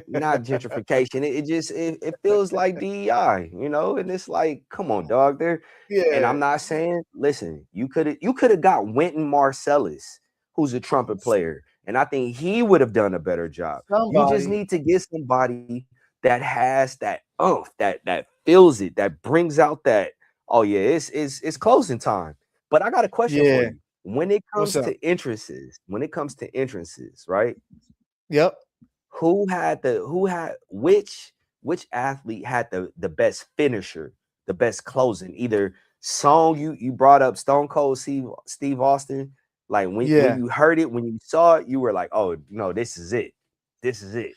not gentrification. It feels like DEI, and it's like, come on, dog. There, and Yeah. I'm not saying, listen, you could have got Wynton Marsalis, who's a trumpet player, and I think he would have done a better job. You just Somebody. need to get somebody that has that that feels it, that brings out that, oh yeah, it's closing time. But I got a question for Yeah. you. When it What's comes up? to entrances, right? Yep. Which athlete had the best finisher, the best closing? Either song, you brought up Stone Cold Steve Austin. Like when Yeah. you heard it, when you saw it, you were like, oh no, this is it. This is it.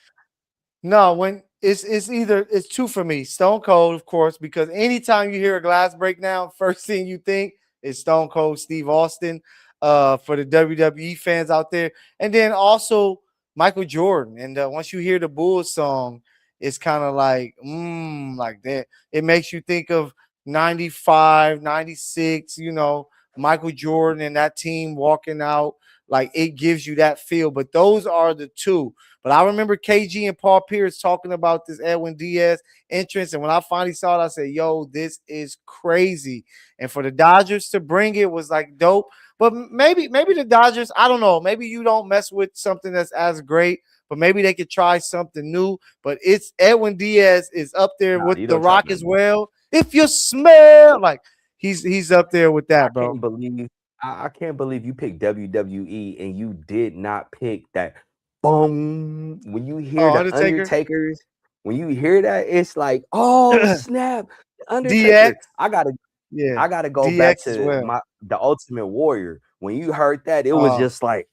No, when it's two for me. Stone Cold, of course, because anytime you hear a glass breakdown, first thing you think is Stone Cold Steve Austin. For the WWE fans out there, and then also Michael Jordan. And once you hear the Bulls song, it's kind of like that. It makes you think of 95, 96. Michael Jordan and that team walking out. Like it gives you that feel. But those are the two. But I remember KG and Paul Pierce talking about this Edwin Diaz entrance. And when I finally saw it, I said, yo, this is crazy. And for the Dodgers to bring it was like dope. But maybe the Dodgers, I don't know. Maybe you don't mess with something that's as great, but maybe they could try something new. But it's Edwin Diaz is up there Nah, with you The don't try Rock nothing as new. well. If you smell like he's up there with I that, bro. can't believe I can't believe you picked WWE and you did not pick that boom. When you hear Oh, the Undertaker. Undertakers, when you hear that, it's like, oh snap, the Undertaker. DX. I gotta Yeah. I gotta go back DX as to well. the Ultimate Warrior. When you heard that, it was Oh, just like,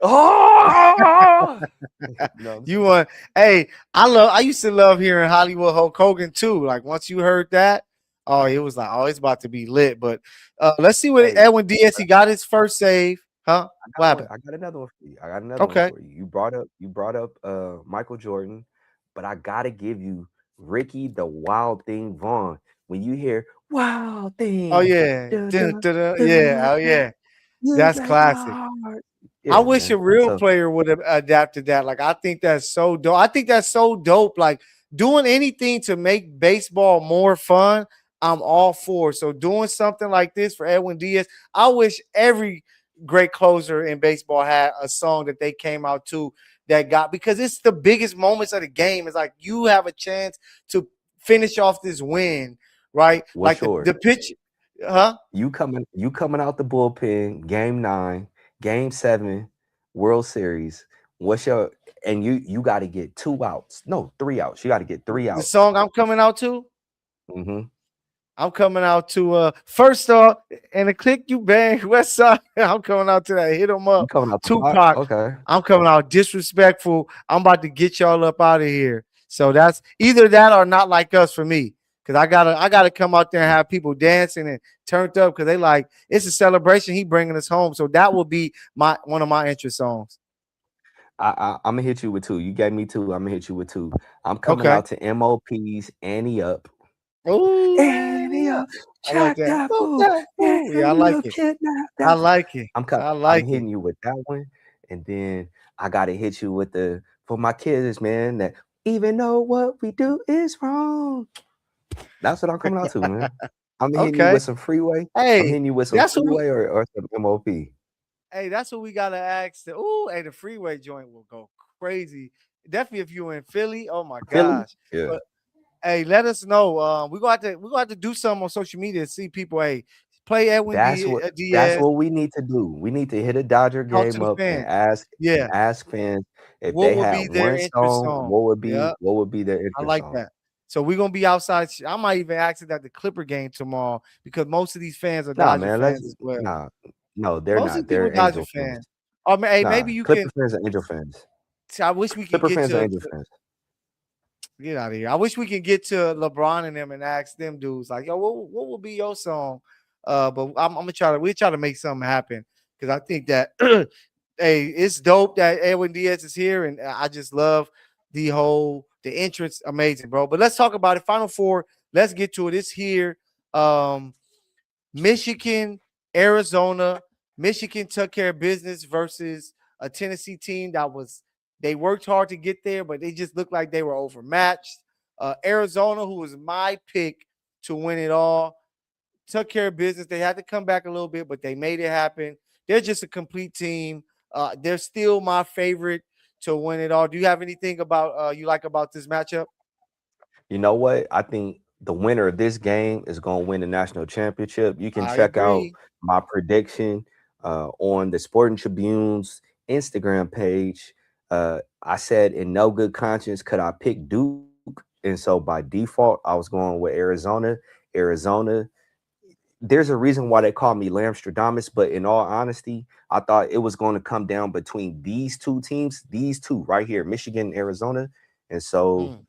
oh, you know what I'm you saying? want? Hey, I used to love hearing Hollywood Hulk Hogan too. Like once you heard that, oh, it was like, oh, it's about to be lit. But let's see what Hey, Edwin Diaz. He got his first save, huh? I What got one. happened? I got another one for you. I got another one Okay. for you. You brought up Michael Jordan, but I gotta give you Ricky the Wild Thing Vaughn. When you hear Wild Oh Thing, yeah, dun, dun, dun, dun, dun. Yeah, dun, oh dun, yeah, you that's break my classic. heart. I Yeah, wish a man. real So player would have adapted that. Like, I think that's so dope. I think that's so dope. Like, doing anything to make baseball more fun, I'm all for. So doing something like this for Edwin Diaz, I wish every great closer in baseball had a song that they came out to that got, because it's the biggest moments of the game. It's like you have a chance to finish off this win, right? what's Like yours? the pitch, huh? You coming out the bullpen, game 9, game 7, World Series. What's your and you got to get 2 outs. No, 3 outs. You got to get three The outs. song I'm coming out to. Mm-hmm. I'm coming out to first off, and the click you bang West Side. I'm coming out to that. Hit 'em You up. coming out the block? Tupac. Okay. I'm coming out disrespectful. I'm about to get y'all up out of here. So that's either that or not like us for me. Cause I gotta come out there and have people dancing and turned up because they like it's a celebration. He bringing us home. So that will be my one of my interest songs. I'm gonna hit you with two. You gave me two. I'm gonna hit you with two. I'm coming Okay. out to MOP's Annie Up. Ooh, Annie yeah. Up, I like check that. that Oh, fool. that Yeah, fool. Yeah, I you like a it. kidnap I that fool. like it. I I'm like it. hitting you with that one, and then I gotta hit you with the for my kids, man. That even though what we do is wrong. That's what I'm coming out to, man. I'm hitting you Okay. with some freeway. I'm Hey, hitting you with some that's what we freeway or some MOP. that's what we gotta ask. Ooh, hey, the freeway joint will go crazy. Definitely if you're in Philly. Oh my Philly? gosh. Yeah. But hey, let us know. We're gonna have to do something on social media to see people. Hey, play Edwin That's what that's Diaz. what we need to do. We need to hit a Dodger Talk to game the up and fans. and Yeah. ask fans if What they would had be their one interest song, song? Yeah, what would be their I interest like song? that. So we're gonna be outside. I might even ask it at the Clipper game tomorrow because most of these fans are Nah, Dodger man, let's fans as well. nah. No, they're Most of not. these people They're Dodger Angel fans. fans. I mean, hey, maybe Nah, you Clipper can. fans are Angel fans. I wish we could Clipper get fans are to Angel fans. get out of here. I wish we could get to LeBron and them and ask them dudes like, yo, what will be your song? But I'm gonna try to we try to make something happen because I think that hey, it's dope that Edwin Diaz is here, and I just love the entrance, amazing, bro. But let's talk about it. Final four. Let's get to it. It's here. Um, Michigan, Arizona. Michigan took care of business versus a Tennessee team that was they worked hard to get there, but they just looked like they were overmatched. Arizona, who was my pick to win it all, took care of business. They had to come back a little bit, but they made it happen. They're just a complete team. They're still my favorite to win it all. Do you have anything about you like about this matchup? You know what? I think the winner of this game is going to win the national championship. You can I check out agree. my prediction on the Sporting Tribune's Instagram page. I said, in no good conscience could I pick Duke. And so by default, I was going with Arizona. Arizona, there's a reason why they call me Lambstradamus, but in all honesty, I thought it was going to come down between these two teams, these two right here, Michigan and Arizona. And so Mm.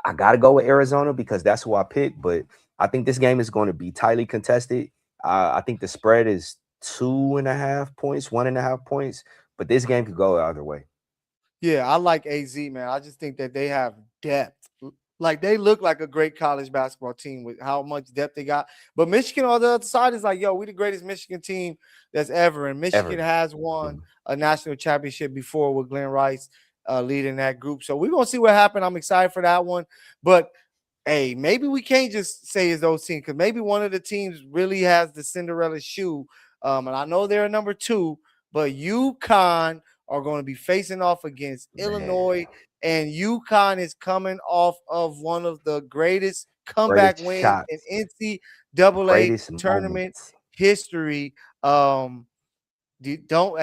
I got to go with Arizona because that's who I picked. But I think this game is going to be tightly contested. I think the spread is 2.5 points, 1.5 points, but this game could go either way. Yeah, I like AZ, man. I just think that they have depth. Like they look like a great college basketball team with how much depth they got. But Michigan on the other side is like, yo, we the greatest Michigan team that's ever. And Michigan Ever. has won Mhm. a national championship before with Glenn Rice leading that group. So we're gonna see what happens. I'm excited for that one. But hey, maybe we can't just say it's those teams because maybe one of the teams really has the Cinderella shoe. And I know they're number two, but UConn are going to be facing off against Man, Illinois, and UConn is coming off of one of the greatest comeback greatest wins in shots, NCAA greatest tournament moments. history. Um, don't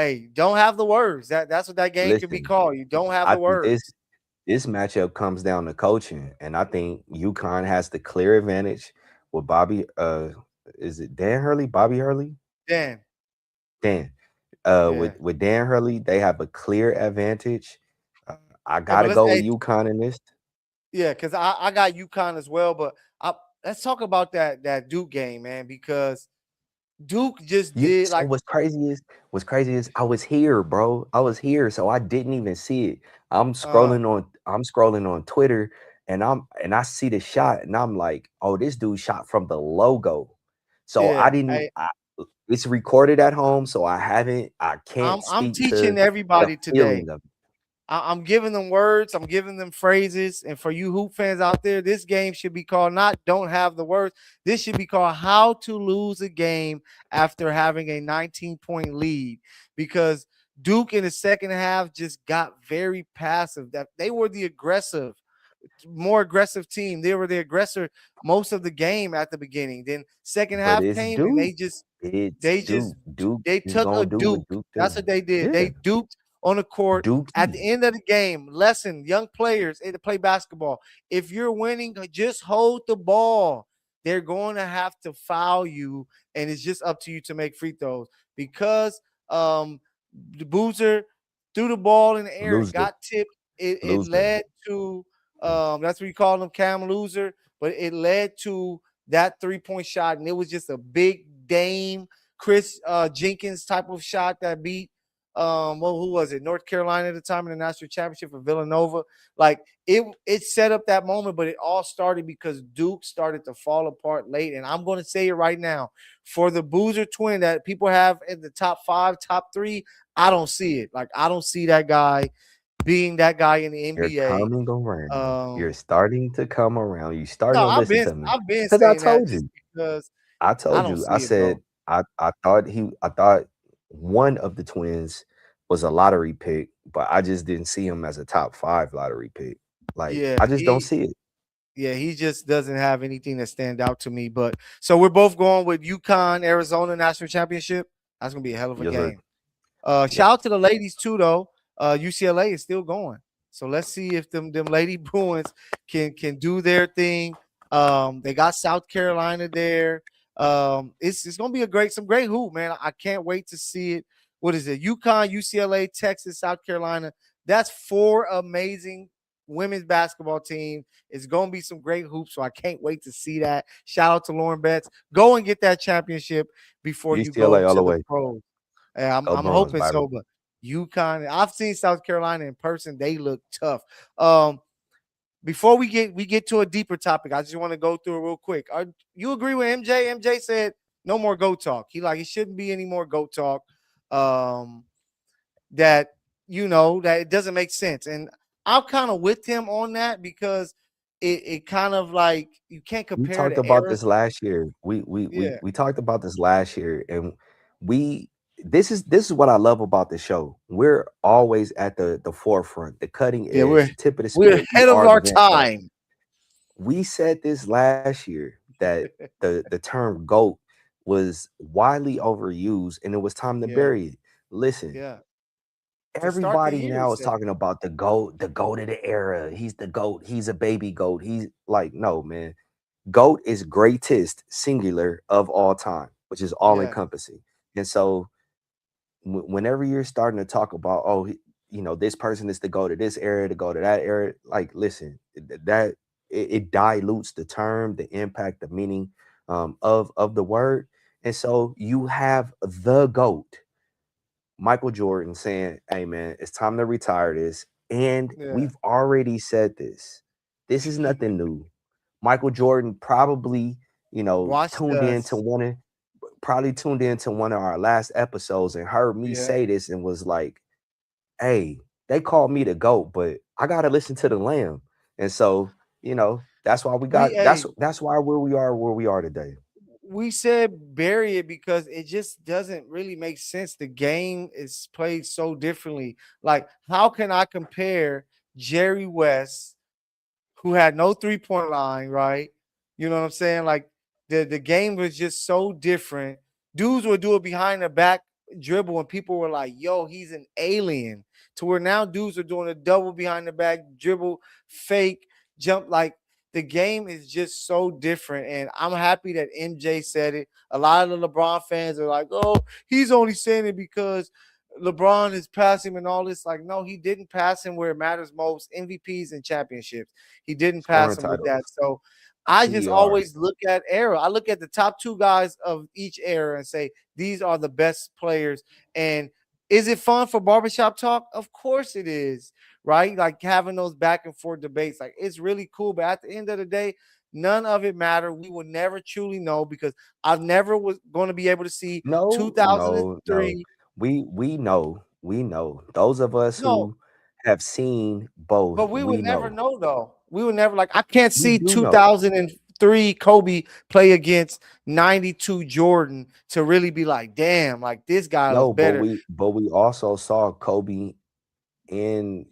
have the words. That's what that game could be Listen, called. You don't have I the think words. this matchup comes down to coaching, and I think UConn has the clear advantage with Bobby. Is it Dan Hurley? Bobby Hurley? Dan, Dan. yeah. With Dan Hurley, they have a clear advantage. Uh, I Hey, but gotta go with hey, UConn in this. yeah, because I got UConn as well. But let's talk about that Duke game, man, because Duke just You did so like what's crazy is I was here, bro. I was here, so I didn't even see it. uh I'm scrolling on Twitter, and I see the shot and I'm like, oh, this dude shot from the logo. So I Yeah, didn't it's recorded at home, so I can't I'm speak teaching to the everybody today. feeling of it. I'm giving them words, I'm giving them phrases. And for you hoop fans out there, this game should be called not don't have the words. This should be called how to lose a game after having a 19-point lead. Because Duke in the second half just got very passive. That they were the more aggressive team. They were the aggressor most of the game at the beginning. Then second But half it's came and Duke. It's they Duke. just Duke they is took a gonna do what duke. Duke That's do. what they did. Yeah. They duped on the court. At the Dookie. end of the game, lesson, young players to play basketball. If you're winning, just hold the ball. They're going to have to foul you, and it's just up to you to make free throws. Because the Boozer threw the ball in the air and Loser. got tipped. It Loser. led to that's what we call him, Cam Loser, but it led to that 3-point shot, and it was just a big Dame Chris Jenkins type of shot that beat well, who was it? North Carolina at the time in the national championship for Villanova. Like it set up that moment, but it all started because Duke started to fall apart late. And I'm going to say it right now, for the Boozer twin that people have in the top 5, top 3, I don't see it. Like I don't see that guy being that guy in the You're NBA. coming around. You're Um, starting to come around. You starting no, to listen to me. I've been Because I saying that told just you. because I I told don't you. I see it, said bro. I thought one of the twins was a lottery pick, but I just didn't see him as a top 5 lottery pick. Like, Yeah, I just don't see it. he just doesn't have anything that stand out to me. But so we're both going with UConn, Arizona national championship. That's gonna be a hell of a Yes, sir. game. Yep. Shout out to the ladies too, though. UCLA is still going, so let's see if them lady Bruins can do their thing. They got South Carolina there. It's gonna be some great hoop, man. I can't wait to see it. What is it? UConn, UCLA, Texas, South Carolina. That's 4 amazing women's basketball team. It's gonna be some great hoops, so I can't wait to see that. Shout out to Lauren Betts. Go and get that championship before you UCLA go all to the the way. pros. Yeah, Go I'm Bruins, hoping baby. so, but UConn. I've seen South Carolina in person. They look tough. Um, Before we get to a deeper topic, I just want to go through it real quick. You agree with MJ? MJ said no more GOAT talk. It shouldn't be any more GOAT talk. Um, that that it doesn't make sense, and I'm kind of with him on that because it kind of like you can't We compare talked the about eras. this last year. We Yeah, we talked about this last year, and we this is what I love about the show. We're always at the forefront, the cutting yeah, edge, the tip of the we're spear. We ahead of are the our vanguard. time. We said this last year that the term GOAT was widely overused and it was time to Yeah, bury it. Listen, yeah. To start the everybody year, he now is said talking about the GOAT of the era. He's the GOAT. He's a baby GOAT. He's like, no, man. GOAT is greatest singular of all time, which is all yeah, encompassing. And so whenever you're starting to talk about, oh, this person is the GOAT to this area, to go to that area, like, listen, that it dilutes the term, the impact, the meaning of the word. And so you have the GOAT, Michael Jordan, saying, hey, man, it's time to retire this. And yeah. we've already said this. This is nothing new. Michael Jordan probably, Watch us. tuned into one of our last episodes and heard me Yeah. say this and was like, hey, they called me the GOAT, but I gotta listen to the Lamb. And so, that's why we We got that's hey, that's why where we are today. we said bury it because it just doesn't really make sense. The game is played so differently. Like, how can I compare Jerry West, who had no 3-point line, right? You know what I'm saying? Like the game was just so different. Dudes would do it behind the back dribble, and people were like, "Yo, he's an alien." To where now dudes are doing a double behind the back dribble, fake jump. Like the game is just so different, and I'm happy that MJ said it. A lot of the LeBron fans are like, "Oh, he's only saying it because." LeBron is passing him and all this. Like, no, he didn't pass him where it matters most, MVPs and championships. He didn't Scoring pass him with that. titles, So I just PER. always look at era. I look at the top 2 guys of each era and say, these are the best players. And is it fun for barbershop talk? Of course it is. right? Like having those back and forth debates. Like it's really cool. But at the end of the day, none of it mattered. We will never truly know because I never was going to be able to see No, no, no. 2003. We know. Those of us No, who have seen both, but we would we never know. know though. We would never like I can't We see do know. 2003 Kobe play against 92 Jordan to really be like, damn, like this guy was No, but better. we also saw Kobe and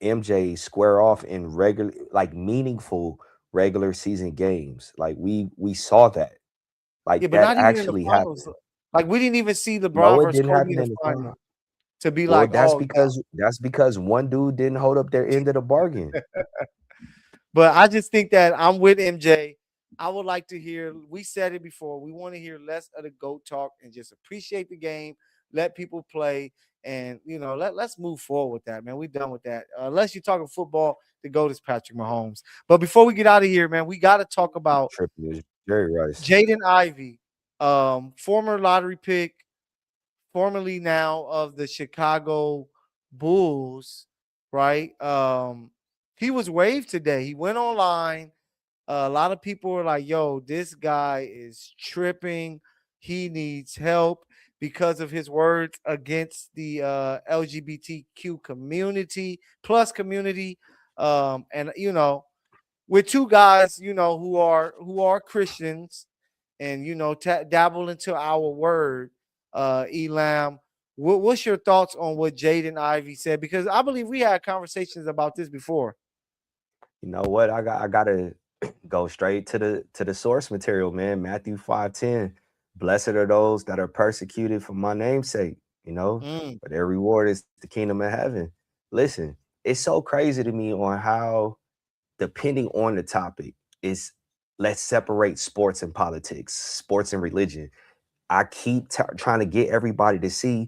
MJ square off in regular, like meaningful regular season games. Like we saw that. Yeah, Like but that not even in the actually finals. happened. Like we didn't even see No, LeBron it versus didn't Kobe in happen the in the final final. to be Well, like, oh yeah. that's because one dude didn't hold up their end of the bargain. But I just think that I'm with MJ. I would like to hear, we said it before, we want to hear less of the GOAT talk and just appreciate the game, let people play, and let's move forward with that, man. We done with that. Unless you're talking football, the GOAT is Patrick Mahomes. But before we get out of here, man, we got to talk about Tripping is Jerry Rice. Jaden Ivey, former lottery pick, formerly now of the Chicago Bulls, right? He was waived today. He went online. A lot of people were like, yo, this guy is tripping. He needs help because of his words against the LGBTQ community, plus community. And, with two guys, who are Christians and, dabble into our word, Elam. What's your thoughts on what Jaden Ivey said? Because I believe we had conversations about this before. You know what? I gotta go straight to the source material, man. Matthew 5:10. Blessed are those that are persecuted for my name's sake, Mm, but their reward is the kingdom of heaven. Listen, it's so crazy to me on how, depending on the topic, is let's separate sports and politics, sports and religion. I keep trying to get everybody to see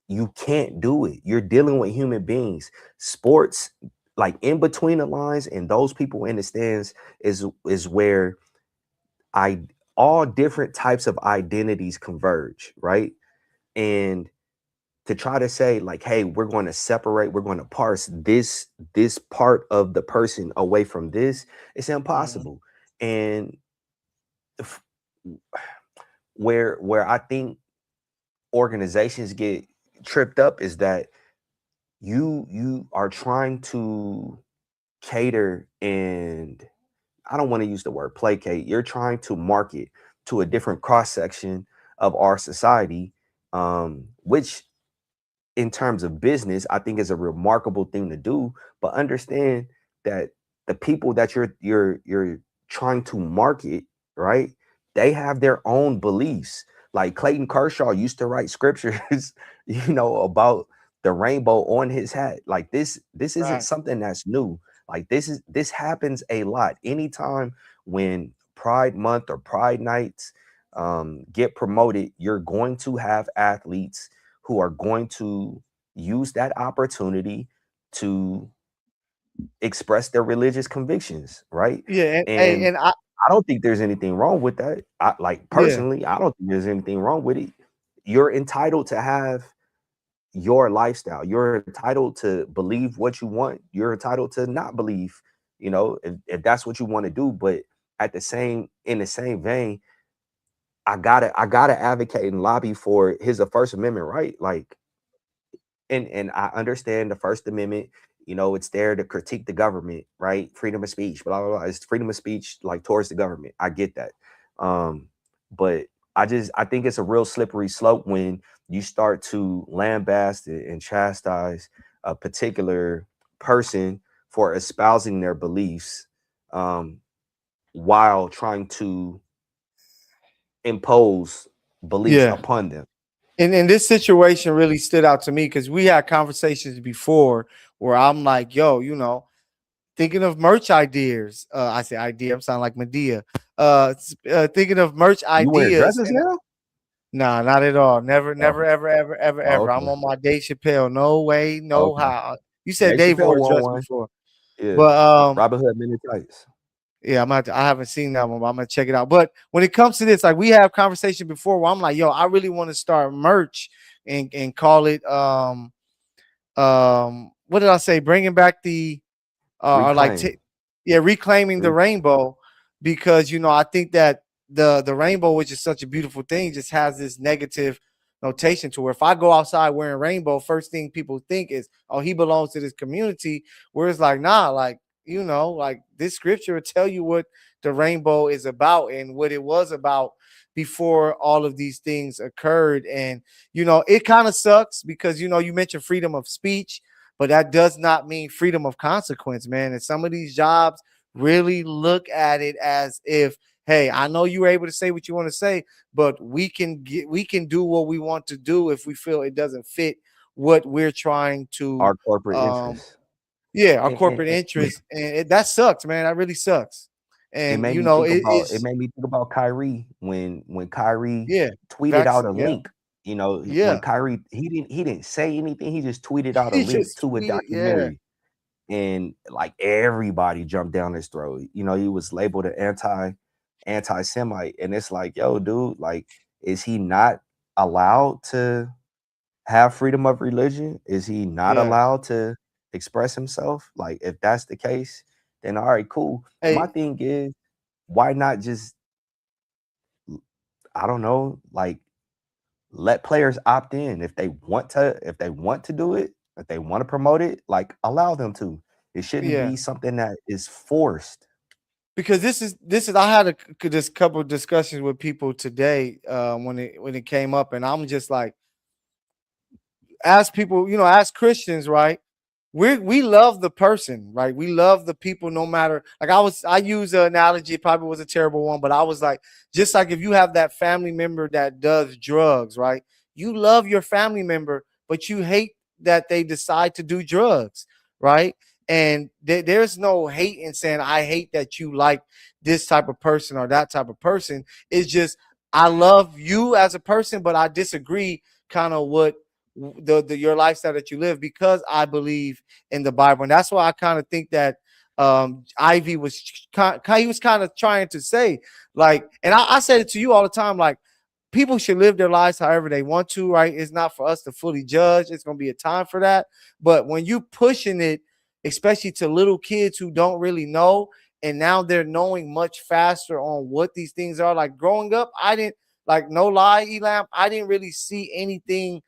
you can't do it. You're dealing with human beings. Sports, like in between the lines, and those people in the stands is where I all different types of identities converge, right? And to try to say like, hey, we're going to separate, we're going to parse this part of the person away from this, it's mhm. impossible. And f- where I think organizations get tripped up is that you are trying to cater, and I don't want to use the word placate. You're trying to market to a different cross section of our society, which in terms of business, I think is a remarkable thing to do. But understand that the people that you're trying to market, right? They have their own beliefs. Like Clayton Kershaw used to write scriptures, about the rainbow on his hat. Like this isn't Right. something that's new. Like this happens a lot. Anytime when Pride Month or Pride Nights get promoted, you're going to have athletes who are going to use that opportunity to express their religious convictions, right? Yeah, and hey, And and I I don't think there's anything wrong with that. I like yeah, personally, I don't think there's anything wrong with it. You're entitled to have your lifestyle. You're entitled to believe what you want. You're entitled to not believe, if that's what you want to do. But in the same vein, I gotta advocate and lobby for his First Amendment right. Like, and I understand the First Amendment, it's there to critique the government, right? Freedom of speech, blah blah blah. It's freedom of speech, like towards the government. I get that. But I think it's a real slippery slope when you start to lambaste and chastise a particular person for espousing their beliefs, um, while trying to impose beliefs yeah. upon them. And this situation really stood out to me because we had conversations before where I'm like, yo, thinking of merch ideas. I say idea, I'm sounding like Medea. Thinking of merch You wearing ideas. dresses And now? nah, not at all. Never, Oh, never, ever, ever, ever, oh, ever. I'm okay. on my Dave Chappelle. No way, no Okay. how. You said Dave Dave Chappelle wore a won dress one. before. Yeah. But Robin Hood Men in Tights. yeah, I haven't seen that one, but I'm gonna check it out. But when it comes to this, like we have conversation before where I'm like, yo, I really want to start merch and call it what did I say? Bringing back the or like Reclaim. yeah, reclaiming the Re- rainbow, because I think that the rainbow, which is such a beautiful thing, just has this negative notation to where if I go outside wearing rainbow, first thing people think is, oh, he belongs to this community. Where it's like, nah, like like this scripture will tell you what the rainbow is about and what it was about before all of these things occurred. And it kind of sucks because you mentioned freedom of speech, but that does not mean freedom of consequence, man. And some of these jobs really look at it as if, hey, I know you were able to say what you want to say, but we can do what we want to do if we feel it doesn't fit what we're trying to our corporate um interests. yeah, our corporate And interest. And that sucks, man. That really sucks. it And made me think about it it's made me think about Kyrie when Kyrie yeah, tweeted out vaccine, a yeah, link. You know, when yeah. Kyrie he didn't say anything, he just tweeted out a He link just to a tweeted, yeah, documentary. And like everybody jumped down his throat. You know, he was labeled an anti-Semite. And it's like, yo, dude, like, is he not allowed to have freedom of religion? Is he not yeah. allowed to express himself? Like, if that's the case, then all right, cool. My Hey, thing is, why not just, I don't know, like let players opt in if they want to do it, if they want to promote it, like allow them to. It shouldn't yeah. be something that is forced. Because this is I had this couple of discussions with people today when it came up, and I'm just like, as people, as Christians, right? We love the person, right? We love the people no matter. Like I use an analogy, it probably was a terrible one, but I was like, just like if you have that family member that does drugs, right? You love your family member, but you hate that they decide to do drugs, right? And there's no hate in saying I hate that you like this type of person or that type of person. It's just I love you as a person, but I disagree kind of what the your lifestyle that you live, because I believe in the Bible. And that's why I kind of think that Ivy was he was kind of trying to say, like, and I said it to you all the time, like, people should live their lives however they want to, right? It's not for us to fully judge. It's going to be a time for that. But when you pushing it, especially to little kids who don't really know, and now they're knowing much faster on what these things are. Like growing up, I didn't, like, no lie, Elam, I didn't really see anything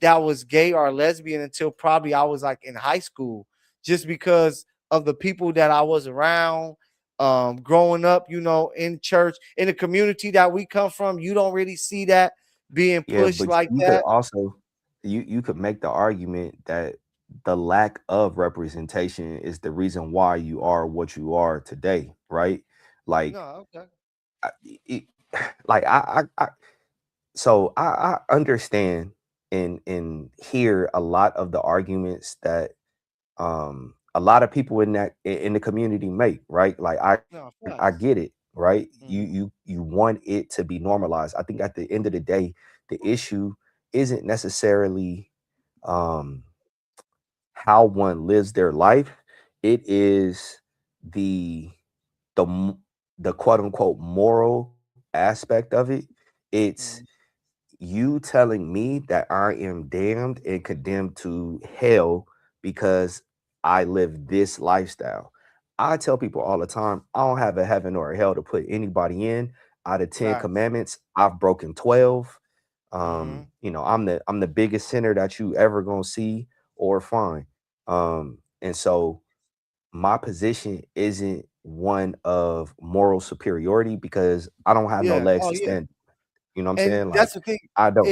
that was gay or lesbian until probably I was like in high school, just because of the people that I was around. Growing up, in church, in the community that we come from, you don't really see that being Yeah, pushed but like you could that. also you could make the argument that the lack of representation is the reason why you are what you are today, right? Like, No, okay. it, like I so I understand and hear a lot of the arguments that a lot of people in the community make, right? Like No, I facts. get it, right? you Mm-hmm. you you want it to be normalized. I think at the end of the day, the issue isn't necessarily um how one lives their life. It is the the m- the quote unquote moral aspect of it. It's Mm-hmm. you telling me that I am damned and condemned to hell because I live this lifestyle. I tell people all the time, I don't have a heaven or a hell to put anybody in. Out of 10 Facts. commandments, I've broken 12. Mm-hmm. I'm the biggest sinner that you ever gonna see or find. And so my position isn't one of moral superiority because I don't have no Yeah. legs Oh, to yeah. stand. You know what I'm And saying? that's Like the thing. I don't.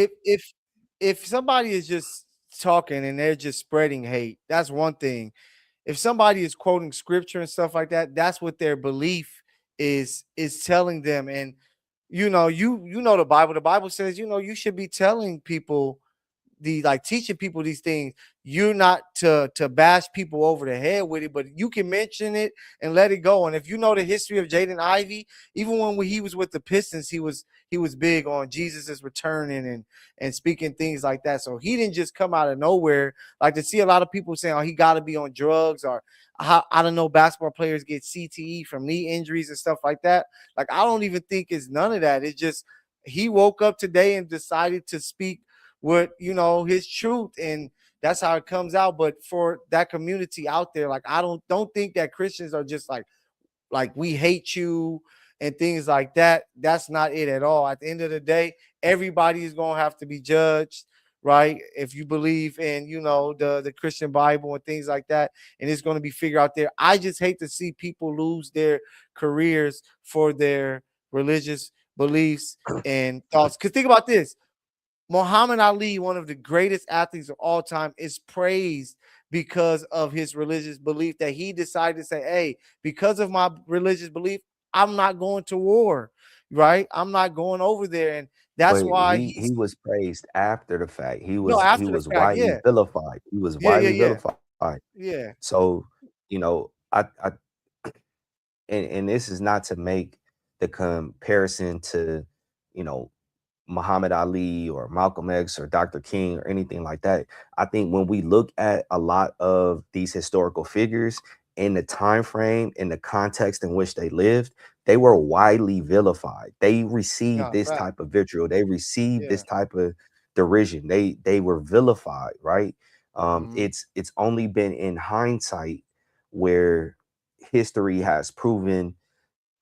If somebody is just talking and they're just spreading hate, that's one thing. If somebody is quoting scripture and stuff like that, that's what their belief is telling them. And you know the Bible. The Bible says, you should be telling people, like, teaching people these things. You're not to bash people over the head with it, but you can mention it and let it go. And if you know the history of Jaden Ivey, even when he was with the Pistons, he was big on Jesus is returning and speaking things like that. So he didn't just come out of nowhere. Like, to see a lot of people saying, oh, he got to be on drugs, or how, I don't know, basketball players get CTE from knee injuries and stuff like that. Like, I don't even think it's none of that. It's just he woke up today and decided to speak with his truth. And that's how it comes out. But for that community out there, like I don't think that Christians are just like we hate you and things like that. That's not it at all. At the end of the day, everybody is gonna have to be judged, right? If you believe in, the Christian Bible and things like that, and it's gonna be figured out there. I just hate to see people lose their careers for their religious beliefs and thoughts. Because think about this. Muhammad Ali, one of the greatest athletes of all time, is praised because of his religious belief that he decided to say, hey, because of my religious belief, I'm not going to war, right? I'm not going over there. And that's But why he he's was praised after the fact. no He after the was fact. widely Yeah. vilified. He was Yeah. Yeah. widely Yeah. vilified. Yeah. So, I and this is not to make the comparison to, you know, Muhammad Ali or Malcolm X or Dr. King or anything like that. I think when we look at a lot of these historical figures in the time frame, in the context in which they lived, they were widely vilified. They received No, this fact. type of vitriol. They received this Yeah. type of derision. They were vilified, right? Hmm. It's only been in hindsight where history has proven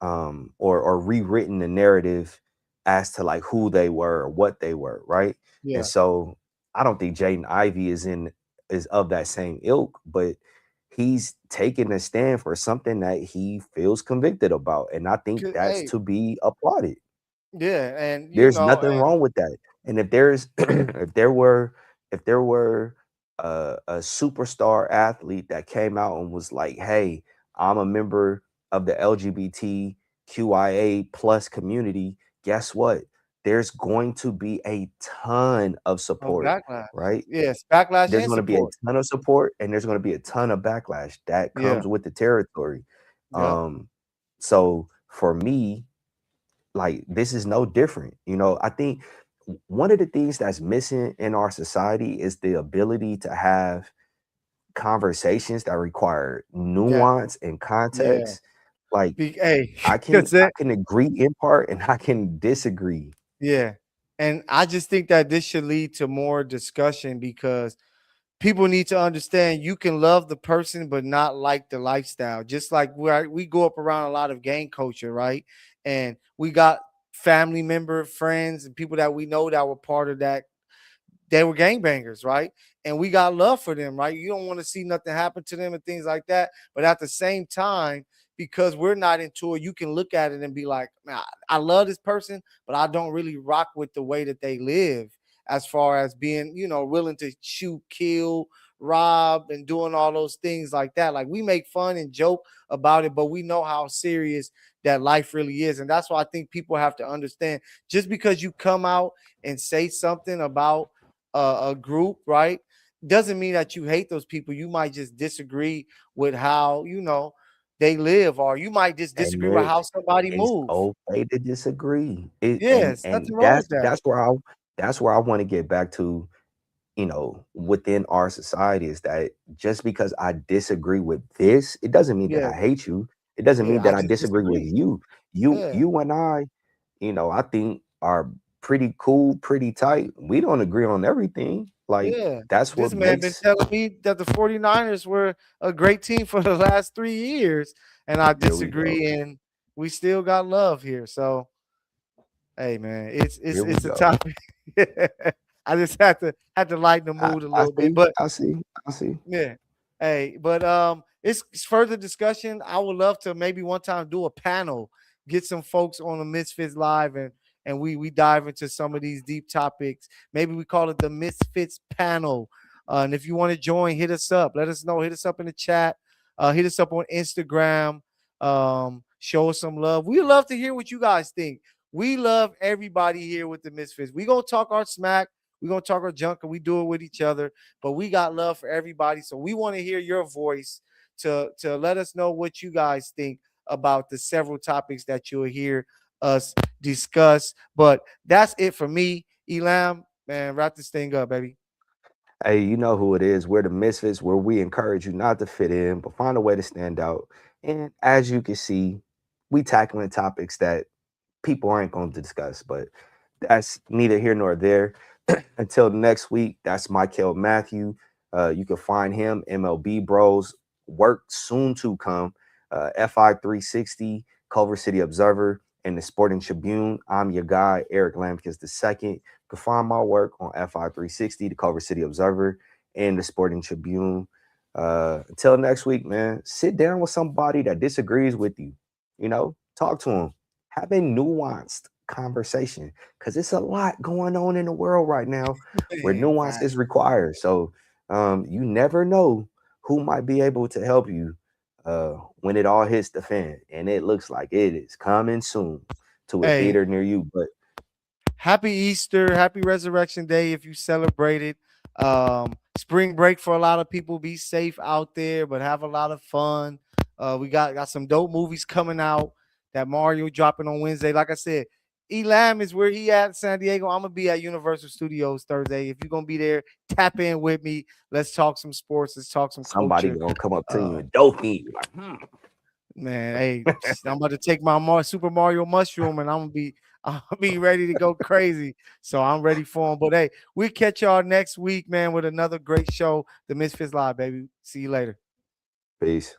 or rewritten the narrative as to like who they were or what they were, right? And Yeah. so I don't think Jaden Ivey is of that same ilk, but he's taking a stand for something that he feels convicted about, and I think that's Hey, to be applauded. yeah. And, There's nothing wrong with that. And if there's if there were a superstar athlete that came out and was like, "Hey, I'm a member of the LGBTQIA plus community," guess what? There's going to be a ton of support, backlash. right? Yes. Backlash There's and going to be a support. ton of support and there's going to be a ton of backlash that Yeah. comes with the territory. Yep. Um, so for me, like this is no different. I think one of the things that's missing in our society is the ability to have conversations that require Yeah. nuance and Yeah. context. Like Hey, I can that's I it. can agree in part and I can disagree. Yeah. And I just think that this should lead to more discussion because people need to understand you can love the person but not like the lifestyle. Just like we go up around a lot of gang culture, right? And we got family member, friends, and people that we know that were part of that, they were gangbangers, right? And we got love for them, right? You don't want to see nothing happen to them and things like that. But at the same time, because we're not into it, you can look at it and be like, man, I love this person, but I don't really rock with the way that they live as far as being, willing to shoot, kill, rob, and doing all those things like that. Like we make fun and joke about it, but we know how serious that life really is. And that's why I think people have to understand just because you come out and say something about a group, right? Doesn't mean that you hate those people. You might just disagree with how, they live, or you might just And disagree with how somebody it's move. okay to disagree. Yes, And nothing wrong with that. that's where I want to get back to, within our society, is that just because I disagree with this, it doesn't mean that Yeah, I hate you. It doesn't mean yeah. I that I just disagree with disagree. you. Yeah, You and I think are pretty cool, pretty tight. We don't agree on everything. Like yeah. that's This what man been makes telling me that the 49ers were a great team for the last 3 years, and I here we go. disagree, and we still got love here. So hey man, it's it's Here we it's a go. topic. I just had to lighten the I, mood a I little bit. see, But I see, I see. yeah. Hey, but it's further discussion. I would love to maybe one time do a panel, get some folks on the Misfits Live, and we dive into some of these deep topics. Maybe we call it the Misfits panel. And if you want to join, hit us up. Let us know. Hit us up in the chat. Hit us up on Instagram. Show us some love. We love to hear what you guys think. We love everybody here with the Misfits. We gonna talk our smack. We gonna talk our junk, and we do it with each other, but we got love for everybody. So we want to hear your voice to let us know what you guys think about the several topics that you'll hear us discuss. But that's it for me. Elam, man, wrap this thing up, baby. Hey, you know who it is. We're the Misfits, where we encourage you not to fit in, but find a way to stand out. And as you can see, we tackling topics that people aren't going to discuss, but that's neither here nor there. Until next week, that's Mykell Mathieu. You can find him, MLB Bros, work soon to come, FI 360, Culver City Observer, and the Sporting Tribune. I'm your guy, Eric Lambkins II. You can find my work on FI 360, the Culver City Observer, and the Sporting Tribune. Until next week, man, sit down with somebody that disagrees with you. Talk to them. Have a nuanced conversation because it's a lot going on in the world right now where Hey, nuance fact. is required. So you never know who might be able to help you when it all hits the fan. And it looks like it is coming soon to a Hey, theater near you. But happy Easter, happy Resurrection Day if you celebrate it. Spring break for a lot of people. Be safe out there, but have a lot of fun. We got some dope movies coming out. That Mario dropping on Wednesday. Like I said, Elam is where he at, San Diego. I'm gonna be at Universal Studios Thursday. If you're gonna be there, tap in with me. Let's talk some sports. Let's talk some somebody culture. gonna come up to you Uh, and dope me. Like, Man, hey, I'm about to take my Super Mario mushroom and I'm gonna be ready to go crazy. So I'm ready for him. But hey, we catch y'all next week, man, with another great show. The Misfits Live, baby. See you later. Peace.